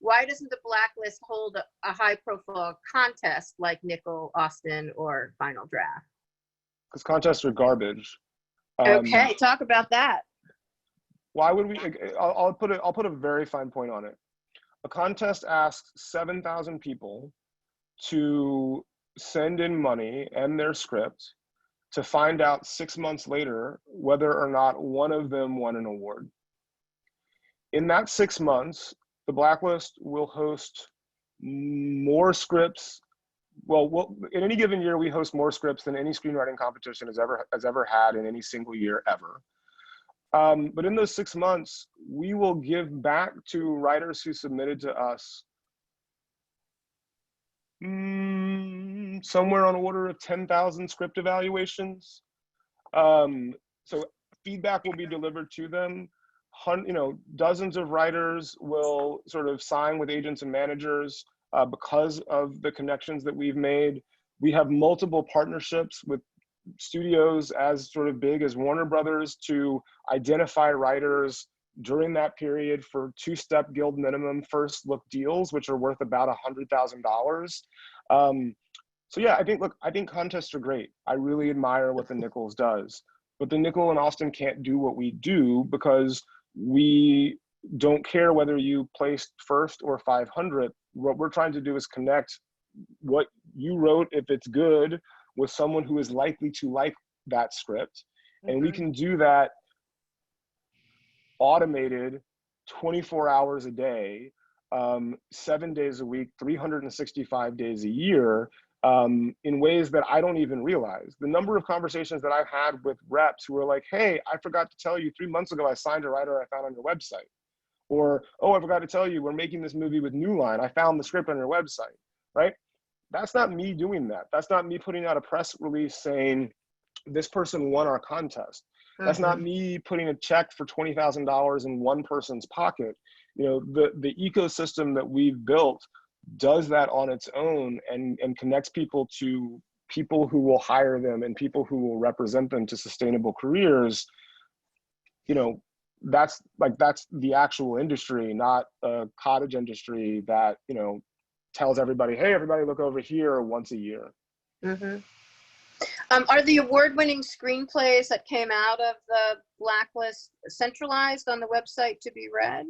why doesn't the Blacklist hold a high-profile contest like Nickel, Austin, or Final Draft? Because contests are garbage. Okay, talk about that. Why would we? I'll put a very fine point on it. A contest asks 7,000 people to send in money and their script to find out 6 months later whether or not one of them won an award. In that 6 months, the Blacklist will host more scripts. Well, in any given year, we host more scripts than any screenwriting competition has ever had in any single year ever. But in those 6 months, we will give back to writers who submitted to us somewhere on the order of 10,000 script evaluations. So feedback will be delivered to them. Dozens of writers will sort of sign with agents and managers because of the connections that we've made. We have multiple partnerships with studios as sort of big as Warner Brothers to identify writers during that period for 2-step guild minimum first look deals, which are worth about $100,000. So yeah, I think contests are great. I really admire what the Nichols does, but the Nickel and Austin can't do what we do because we don't care whether you placed first or 500th. What we're trying to do is connect what you wrote, if it's good, with someone who is likely to like that script. And we can do that automated 24 hours a day, 7 days a week, 365 days a year, in ways that I don't even realize. The number of conversations that I've had with reps who are like, hey, I forgot to tell you 3 months ago I signed a writer I found on your website. Or, oh, I forgot to tell you we're making this movie with New Line. I found the script on your website, right? That's not me doing that. That's not me putting out a press release saying this person won our contest. That's not me putting a check for $20,000 in one person's pocket. The ecosystem that we've built does that on its own and connects people to people who will hire them and people who will represent them to sustainable careers. That's the actual industry, not a cottage industry that, tells everybody, hey, everybody look over here once a year. Are the award-winning screenplays that came out of the Blacklist centralized on the website to be read?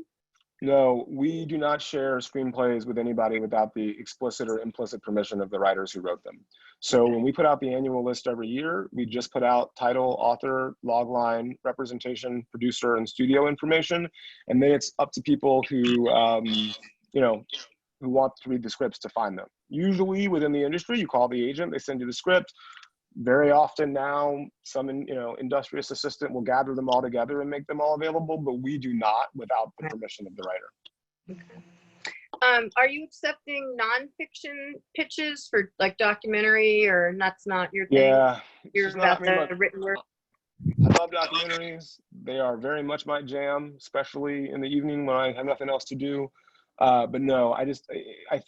No, we do not share screenplays with anybody without the explicit or implicit permission of the writers who wrote them. So when we put out the annual list every year, we just put out title, author, logline, representation, producer, and studio information. And then it's up to people who, who want to read the scripts to find them. Usually within the industry, you call the agent, they send you the script. Very often now, some industrious assistant will gather them all together and make them all available, but we do not without the permission of the writer. Are you accepting nonfiction pitches for like documentary, or that's not your thing? Yeah, You're about the written word. I love documentaries. They are very much my jam, especially in the evening when I have nothing else to do. But no, I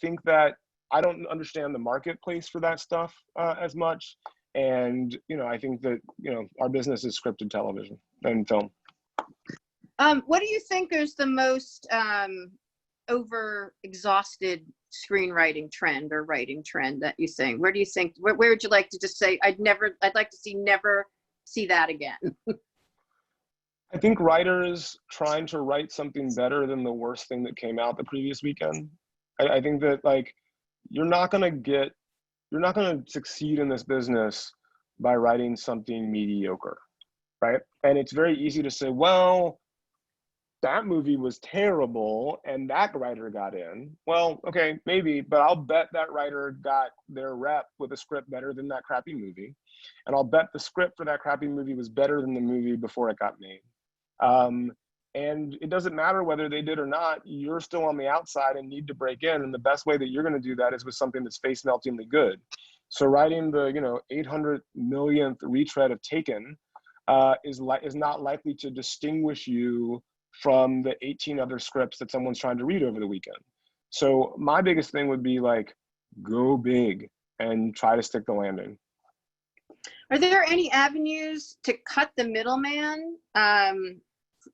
think that I don't understand the marketplace for that stuff as much. And, I think that, our business is scripted television and film. What do you think is the most over exhausted screenwriting trend or writing trend that you think? Where do you think, where would you like to just say, I'd like to never see that again? I think writers trying to write something better than the worst thing that came out the previous weekend. I think that you're not going to succeed in this business by writing something mediocre, right? And it's very easy to say, well, that movie was terrible and that writer got in. Well, okay, maybe, but I'll bet that writer got their rep with a script better than that crappy movie. And I'll bet the script for that crappy movie was better than the movie before it got made. And it doesn't matter whether they did or not, you're still on the outside and need to break in. And the best way that you're going to do that is with something that's face meltingly good. So writing the 800 millionth retread of Taken is not likely to distinguish you from the 18 other scripts that someone's trying to read over the weekend. So my biggest thing would be go big and try to stick the landing. Are there any avenues to cut the middleman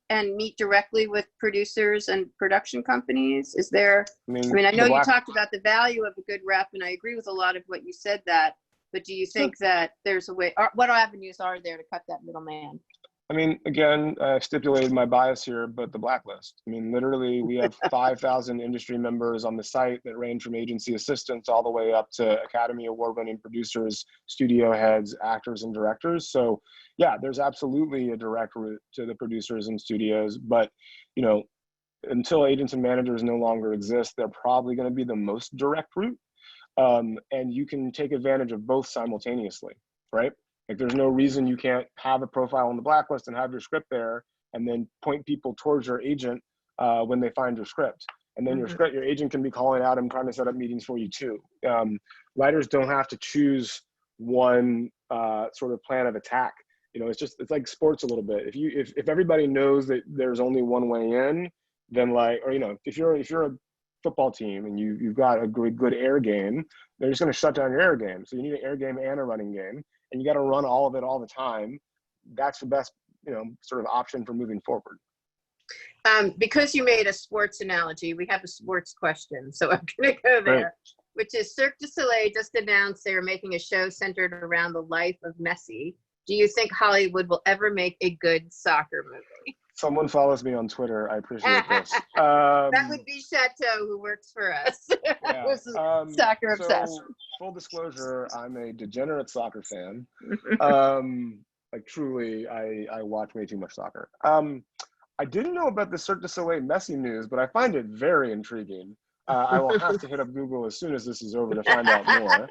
and meet directly with producers and production companies? Is there, I know you talked about the value of a good rep, and I agree with a lot of what you said but do you think that there's a way, what avenues are there to cut that middleman? Again, I've stipulated my bias here, but the Blacklist. Literally, we have 5,000 industry members on the site that range from agency assistants all the way up to Academy Award-winning producers, studio heads, actors, and directors. So, yeah, there's absolutely a direct route to the producers and studios. But, until agents and managers no longer exist, they're probably going to be the most direct route. And you can take advantage of both simultaneously, right? There's no reason you can't have a profile on the Blacklist and have your script there and then point people towards your agent when they find your script. And then your agent can be calling out and trying to set up meetings for you too. Writers don't have to choose one sort of plan of attack. It's like sports a little bit. If everybody knows that there's only one way in, then if you're a football team and you've got a good air game, they're just going to shut down your air game. So you need an air game and a running game. And you got to run all of it all the time. That's the best, sort of option for moving forward. Because you made a sports analogy, we have a sports question. So I'm going to go there, right. Which is Cirque du Soleil just announced they're making a show centered around the life of Messi. Do you think Hollywood will ever make a good soccer movie? Someone follows me on Twitter. I appreciate this. That would be Chateau, who works for us. Yeah. Soccer obsessed. Full disclosure, I'm a degenerate soccer fan. Truly, I watch way too much soccer. I didn't know about the Cirque du Soleil Messi news, but I find it very intriguing. I will have to hit up Google as soon as this is over to find out more.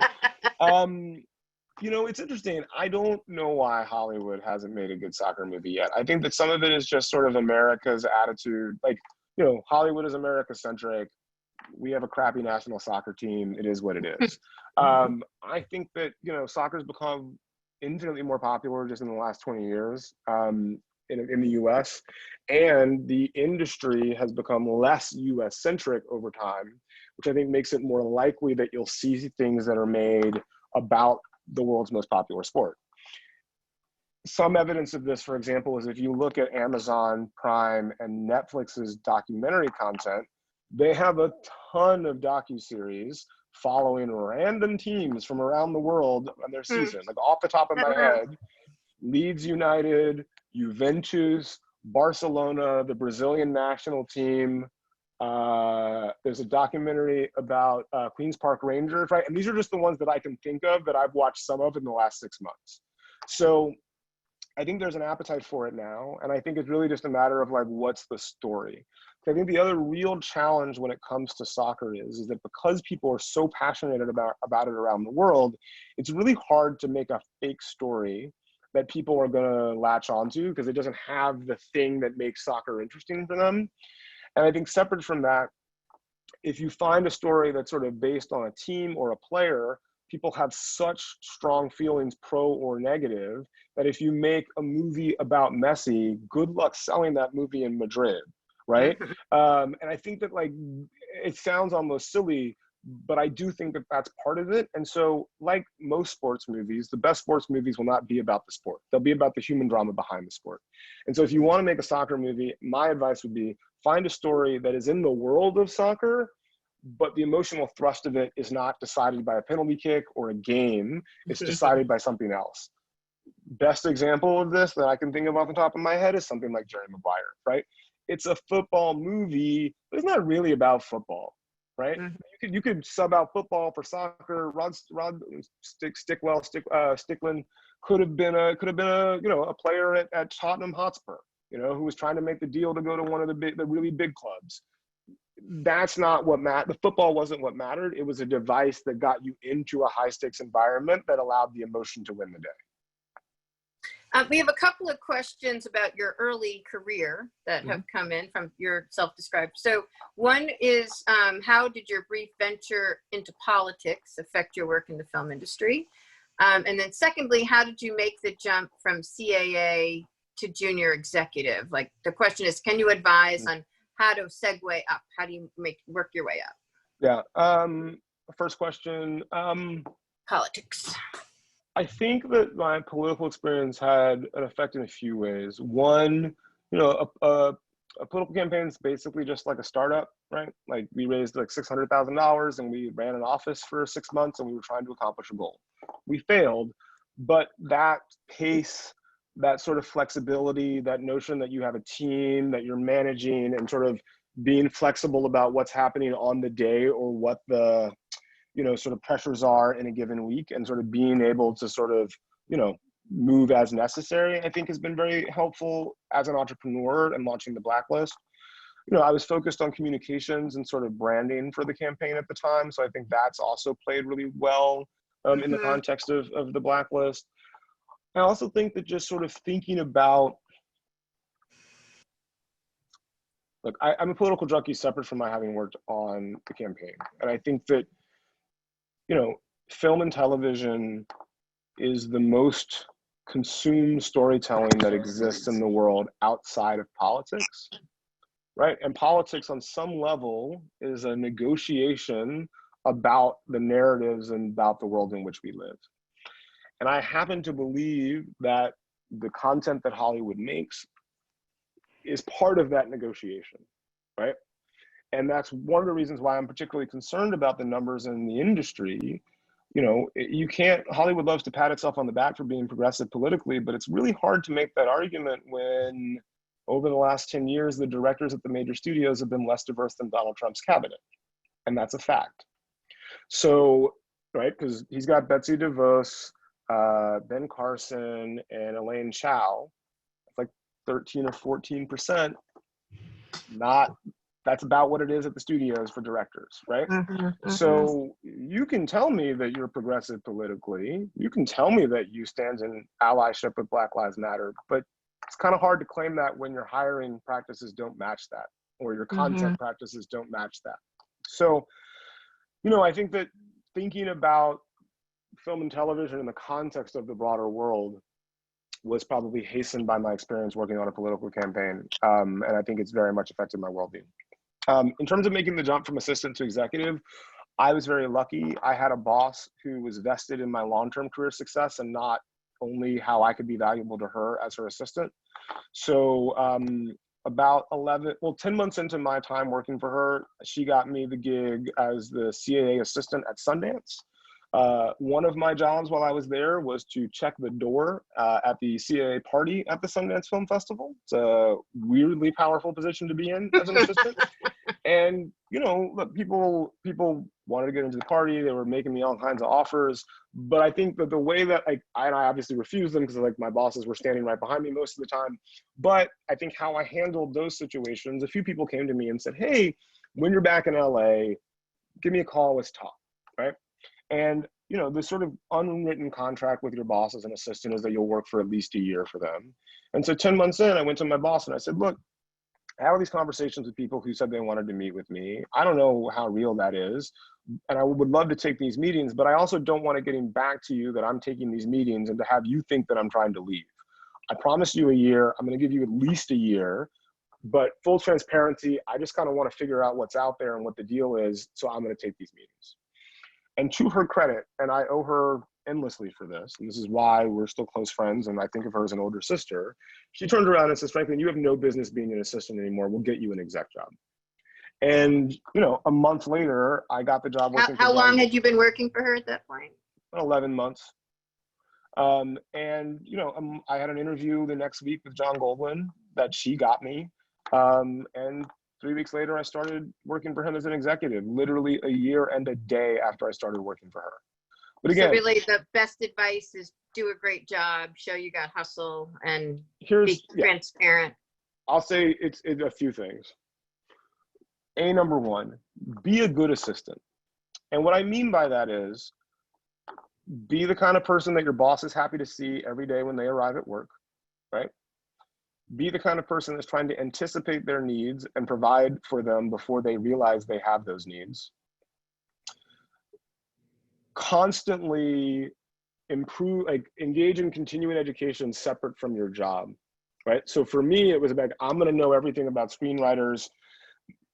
It's interesting. I don't know why Hollywood hasn't made a good soccer movie yet. I think that some of it is just sort of America's attitude. Hollywood is America-centric. We have a crappy national soccer team. It is what it is. I think that, soccer's become infinitely more popular just in the last 20 years in the US. And the industry has become less US-centric over time, which I think makes it more likely that you'll see things that are made about the world's most popular sport. Some evidence of this, for example, is if you look at Amazon Prime and Netflix's documentary content, they have a ton of docuseries following random teams from around the world on their season. Off the top of my head, Leeds United, Juventus, Barcelona, the Brazilian national team. There's a documentary about Queen's Park Rangers, right? And these are just the ones that I can think of that I've watched some of in the last 6 months. So I think there's an appetite for it now. And I think it's really just a matter of what's the story? I think the other real challenge when it comes to soccer is that because people are so passionate about it around the world, it's really hard to make a fake story that people are going to latch onto because it doesn't have the thing that makes soccer interesting for them. And I think separate from that, if you find a story that's sort of based on a team or a player, people have such strong feelings, pro or negative, that if you make a movie about Messi, good luck selling that movie in Madrid, right? And I think that it sounds almost silly, but I do think that that's part of it. And so, like most sports movies, the best sports movies will not be about the sport. They'll be about the human drama behind the sport. And so if you want to make a soccer movie, my advice would be find a story that is in the world of soccer, but the emotional thrust of it is not decided by a penalty kick or a game. It's decided by something else. Best example of this that I can think of off the top of my head is something like Jerry Maguire, right? It's a football movie, but it's not really about football, right? You could sub out football for soccer. Stickland could have been a a player at Tottenham Hotspur, who was trying to make the deal to go to one of the really big clubs. That's not what mattered. The football wasn't what mattered. It was a device that got you into a high stakes environment that allowed the emotion to win the day. We have a couple of questions about your early career that have come in from your self-described. So one is, how did your brief venture into politics affect your work in the film industry? And then secondly, how did you make the jump from CAA to junior executive? Like, the question is, can you advise on how to segue up? How do you work your way up? Yeah. First question. Politics. I think that my political experience had an effect in a few ways. One, a political campaign is basically just like a startup, right? Like, we raised like $600,000 and we ran an office for 6 months and we were trying to accomplish a goal. We failed, but that pace, that sort of flexibility, that notion that you have a team that you're managing and sort of being flexible about what's happening on the day or what the sort of pressures are in a given week, and sort of being able to sort of, move as necessary, I think has been very helpful as an entrepreneur and launching the Blacklist. I was focused on communications and sort of branding for the campaign at the time. So I think that's also played really well in the context of the Blacklist. I also think that just sort of thinking about, look, I'm a political junkie separate from my having worked on the campaign. And I think that, film and television is the most consumed storytelling that exists in the world outside of politics, right? And politics on some level is a negotiation about the narratives and about the world in which we live. And I happen to believe that the content that Hollywood makes is part of that negotiation, right? And that's one of the reasons why I'm particularly concerned about the numbers in the industry. Hollywood loves to pat itself on the back for being progressive politically, but it's really hard to make that argument when over the last 10 years, the directors at the major studios have been less diverse than Donald Trump's cabinet. And that's a fact. So, right, because he's got Betsy DeVos, Ben Carson, and Elaine Chao. It's like 13 or 14%. That's about what it is at the studios for directors, right? So you can tell me that you're progressive politically. You can tell me that you stand in allyship with Black Lives Matter, but it's kind of hard to claim that when your hiring practices don't match that, or your content practices don't match that. So, I think that thinking about film and television in the context of the broader world was probably hastened by my experience working on a political campaign. And I think it's very much affected my worldview. In terms of making the jump from assistant to executive, I was very lucky. I had a boss who was vested in my long-term career success and not only how I could be valuable to her as her assistant. So about 10 months into my time working for her, she got me the gig as the CAA assistant at Sundance. One of my jobs while I was there was to check the door at the CAA party at the Sundance Film Festival. It's a weirdly powerful position to be in as an assistant. And, look, people wanted to get into the party. They were making me all kinds of offers. But I think that the way that I obviously refused them because my bosses were standing right behind me most of the time. But I think how I handled those situations, a few people came to me and said, hey, when you're back in LA, give me a call, let's talk, right? And, the sort of unwritten contract with your boss as an assistant is that you'll work for at least a year for them. And so 10 months in, I went to my boss and I said, look, I have these conversations with people who said they wanted to meet with me. I don't know how real that is. And I would love to take these meetings, but I also don't want to getting back to you that I'm taking these meetings and to have you think that I'm trying to leave. I promised you a year. I'm going to give you at least a year. But full transparency, I just kind of want to figure out what's out there and what the deal is. So I'm going to take these meetings. And to her credit, and I owe her endlessly for this, and this is why we're still close friends, and I think of her as an older sister, she turned around and says, Franklin, you have no business being an assistant anymore. We'll get you an exec job. And, you know, a month later, I got the job working for How long John. had you been working for her at that point? 11 months. And, you know, I had an interview the next week with John Goldwyn that she got me. And 3 weeks later, I started working for him as an executive, literally a year and a day after I started working for her. But again, so really the best advice is do a great job, show you got hustle, and be transparent. I'll say it's a few things. Number one, be a good assistant. And what I mean by that is be the kind of person that your boss is happy to see every day when they arrive at work, right? Be the kind of person that's trying to anticipate their needs and provide for them before they realize they have those needs. Constantly improve, like engage in continuing education separate from your job, right? So for me, it was about, I'm going to know everything about screenwriters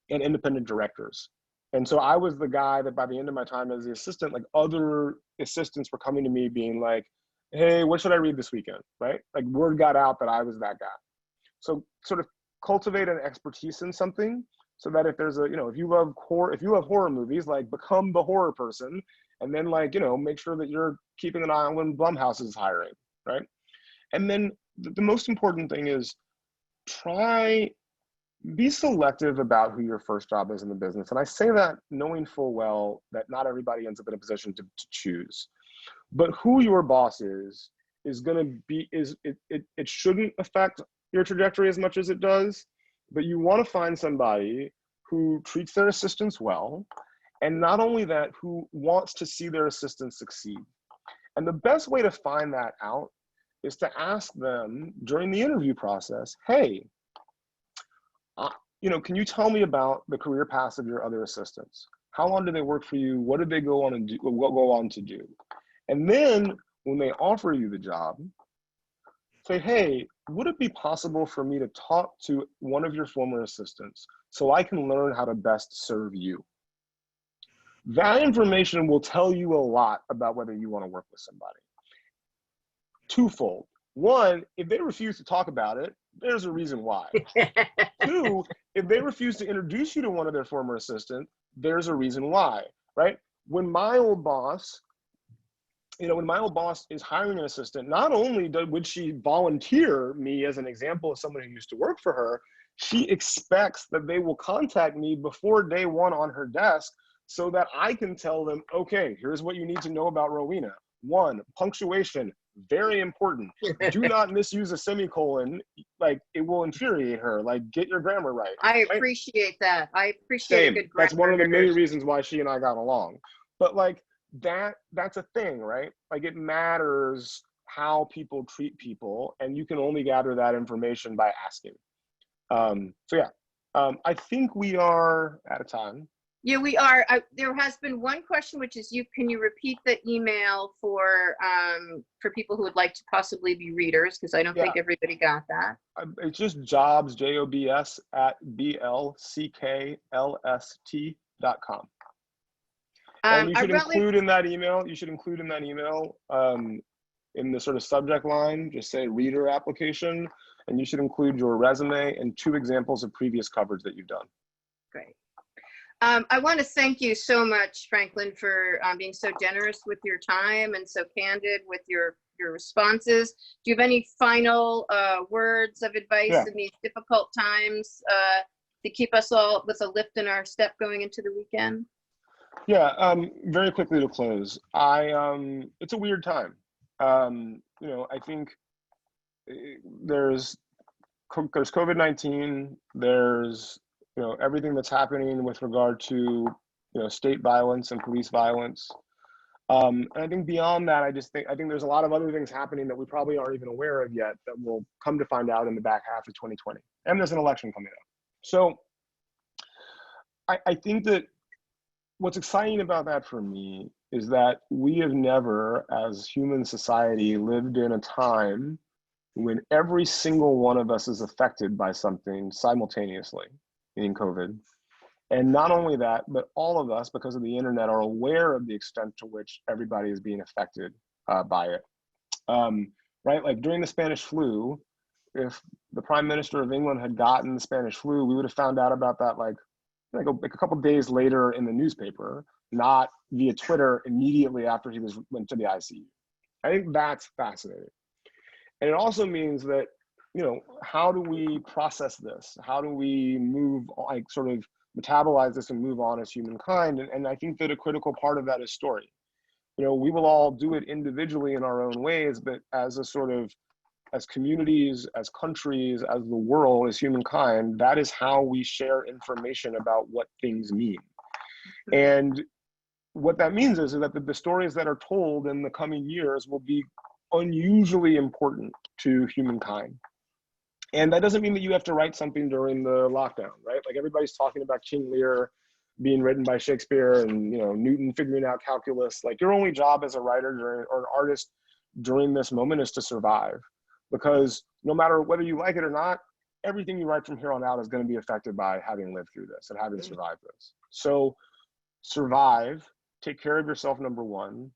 and independent directors. And so I was the guy that by the end of my time as the assistant, like other assistants were coming to me being like, hey, what should I read this weekend, right? Like word got out that I was that guy. So sort of cultivate an expertise in something so that if there's a, you know, if you love horror movies, like become the horror person, and then like, you know, make sure that you're keeping an eye on when Blumhouse is hiring, right? And then the most important thing is be selective about who your first job is in the business. And I say that knowing full well that not everybody ends up in a position to choose. But who your boss is going to be, it shouldn't affect your trajectory as much as it does, but you want to find somebody who treats their assistants well, and not only that, who wants to see their assistants succeed. And the best way to find that out is to ask them during the interview process, hey, you know, can you tell me about the career paths of your other assistants? How long did they work for you? What did they go on to do? And then when they offer you the job, say, hey, would it be possible for me to talk to one of your former assistants so I can learn how to best serve you? That information will tell you a lot about whether you want to work with somebody. Twofold. One, if they refuse to talk about it, there's a reason why. Two, if they refuse to introduce you to one of their former assistants, there's a reason why, right? When my old boss is hiring an assistant, not only would she volunteer me as an example of someone who used to work for her, she expects that they will contact me before day one on her desk so that I can tell them, okay, here's what you need to know about Rowena. 1, punctuation, very important. Do not misuse a semicolon. Like, it will infuriate her. Like, get your grammar right. I appreciate that. I appreciate a good grammar. That's one of the many reasons why she and I got along. But like, that's a thing, right? Like, it matters how people treat people, and you can only gather that information by asking. I think we are out of time. Yeah, we are. There has been one question, which is, can you repeat the email for people who would like to possibly be readers? Because I don't think everybody got that. It's just jobs, JOBS, at blcklst.com. And you should include in that email, in the sort of subject line, just say reader application, and you should include your resume and 2 examples of previous coverage that you've done. Great. I want to thank you so much, Franklin, for being so generous with your time and so candid with your responses. Do you have any final words of advice in these difficult times to keep us all with a lift in our step going into the weekend? Yeah, very quickly to close. It's a weird time. You know, I think there's COVID-19, there's, you know, everything that's happening with regard to, you know, state violence and police violence. And I think beyond that, I think there's a lot of other things happening that we probably aren't even aware of yet that we'll come to find out in the back half of 2020. And there's an election coming up. So I think that what's exciting about that for me is that we have never, as human society, lived in a time when every single one of us is affected by something simultaneously, meaning COVID. And not only that, but all of us, because of the internet, are aware of the extent to which everybody is being affected by it. Right? Like during the Spanish flu, if the Prime Minister of England had gotten the Spanish flu, we would have found out about that like a couple days later in the newspaper, not via Twitter immediately after he went to the ICU. I think that's fascinating. And it also means that, you know, how do we process this? How do we move, like sort of metabolize this and move on as humankind? And I think that a critical part of that is story. You know, we will all do it individually in our own ways, but as a sort of, as communities, as countries, as the world, as humankind, that is how we share information about what things mean. And what that means is that the stories that are told in the coming years will be unusually important to humankind. And that doesn't mean that you have to write something during the lockdown, right? Like everybody's talking about King Lear being written by Shakespeare and, you know, Newton figuring out calculus. Like your only job as a writer or an artist during this moment is to survive. Because no matter whether you like it or not, everything you write from here on out is going to be affected by having lived through this and having survived this. So survive, take care of yourself, number one,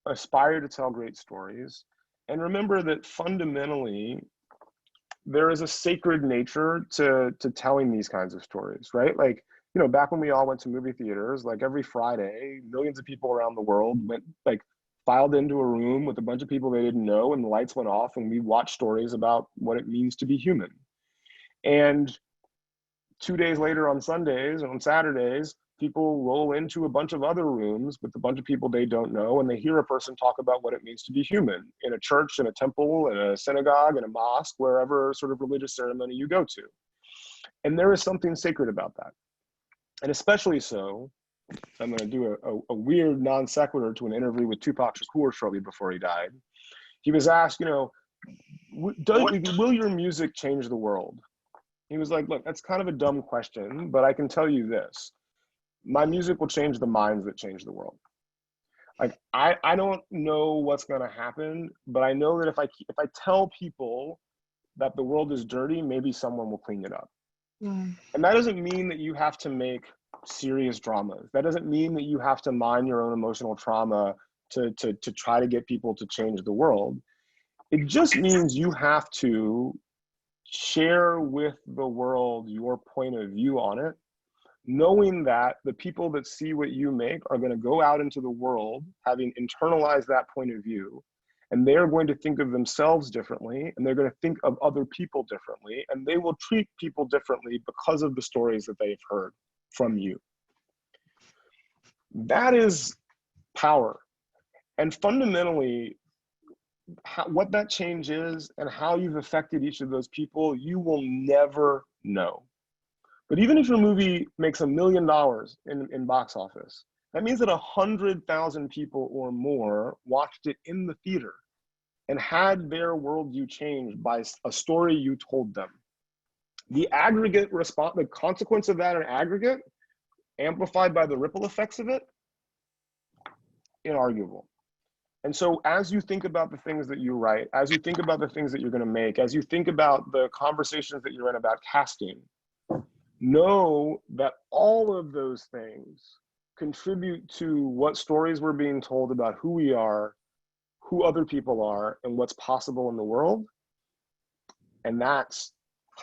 aspire to tell great stories, and remember that fundamentally, there is a sacred nature to telling these kinds of stories, right? Like, you know, back when we all went to movie theaters, like every Friday, millions of people around the world filed into a room with a bunch of people they didn't know, and the lights went off, and we watched stories about what it means to be human. And 2 days later on Sundays and on Saturdays, people roll into a bunch of other rooms with a bunch of people they don't know, and they hear a person talk about what it means to be human in a church, in a temple, in a synagogue, in a mosque, wherever sort of religious ceremony you go to. And there is something sacred about that. And especially so, I'm going to do a weird non sequitur to an interview with Tupac Shakur shortly before he died. He was asked, you know, will your music change the world? He was like, look, that's kind of a dumb question, but I can tell you this. My music will change the minds that change the world. Like, I don't know what's going to happen, but I know that if I tell people that the world is dirty, maybe someone will clean it up. And that doesn't mean that you have to make serious dramas. That doesn't mean that you have to mine your own emotional trauma to try to get people to change the world. It just means you have to share with the world your point of view on it, knowing that the people that see what you make are going to go out into the world having internalized that point of view, and they're going to think of themselves differently, and they're going to think of other people differently, and they will treat people differently because of the stories that they've heard from you. That is power. And fundamentally, what that change is and how you've affected each of those people, you will never know. But even if your movie makes $1 million in box office, that means that 100,000 people or more watched it in the theater and had their worldview changed by a story you told them. The aggregate response, the consequence of that in aggregate, amplified by the ripple effects of it, inarguable. And so as you think about the things that you write, as you think about the things that you're going to make, as you think about the conversations that you're in about casting, know that all of those things contribute to what stories we're being told about who we are, who other people are, and what's possible in the world. And that's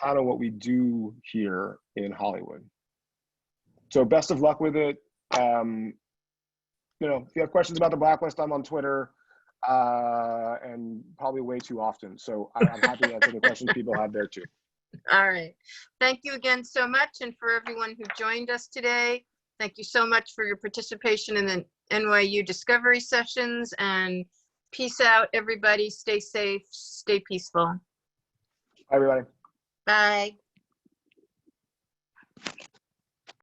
kind of what we do here in Hollywood. So best of luck with it. You know, if you have questions about the Blacklist, I'm on Twitter, and probably way too often. So I'm happy to answer the questions people have there too. All right. Thank you again so much. And for everyone who joined us today, thank you so much for your participation in the NYU Discovery Sessions, and peace out, everybody. Stay safe, stay peaceful. Bye, everybody. Bye.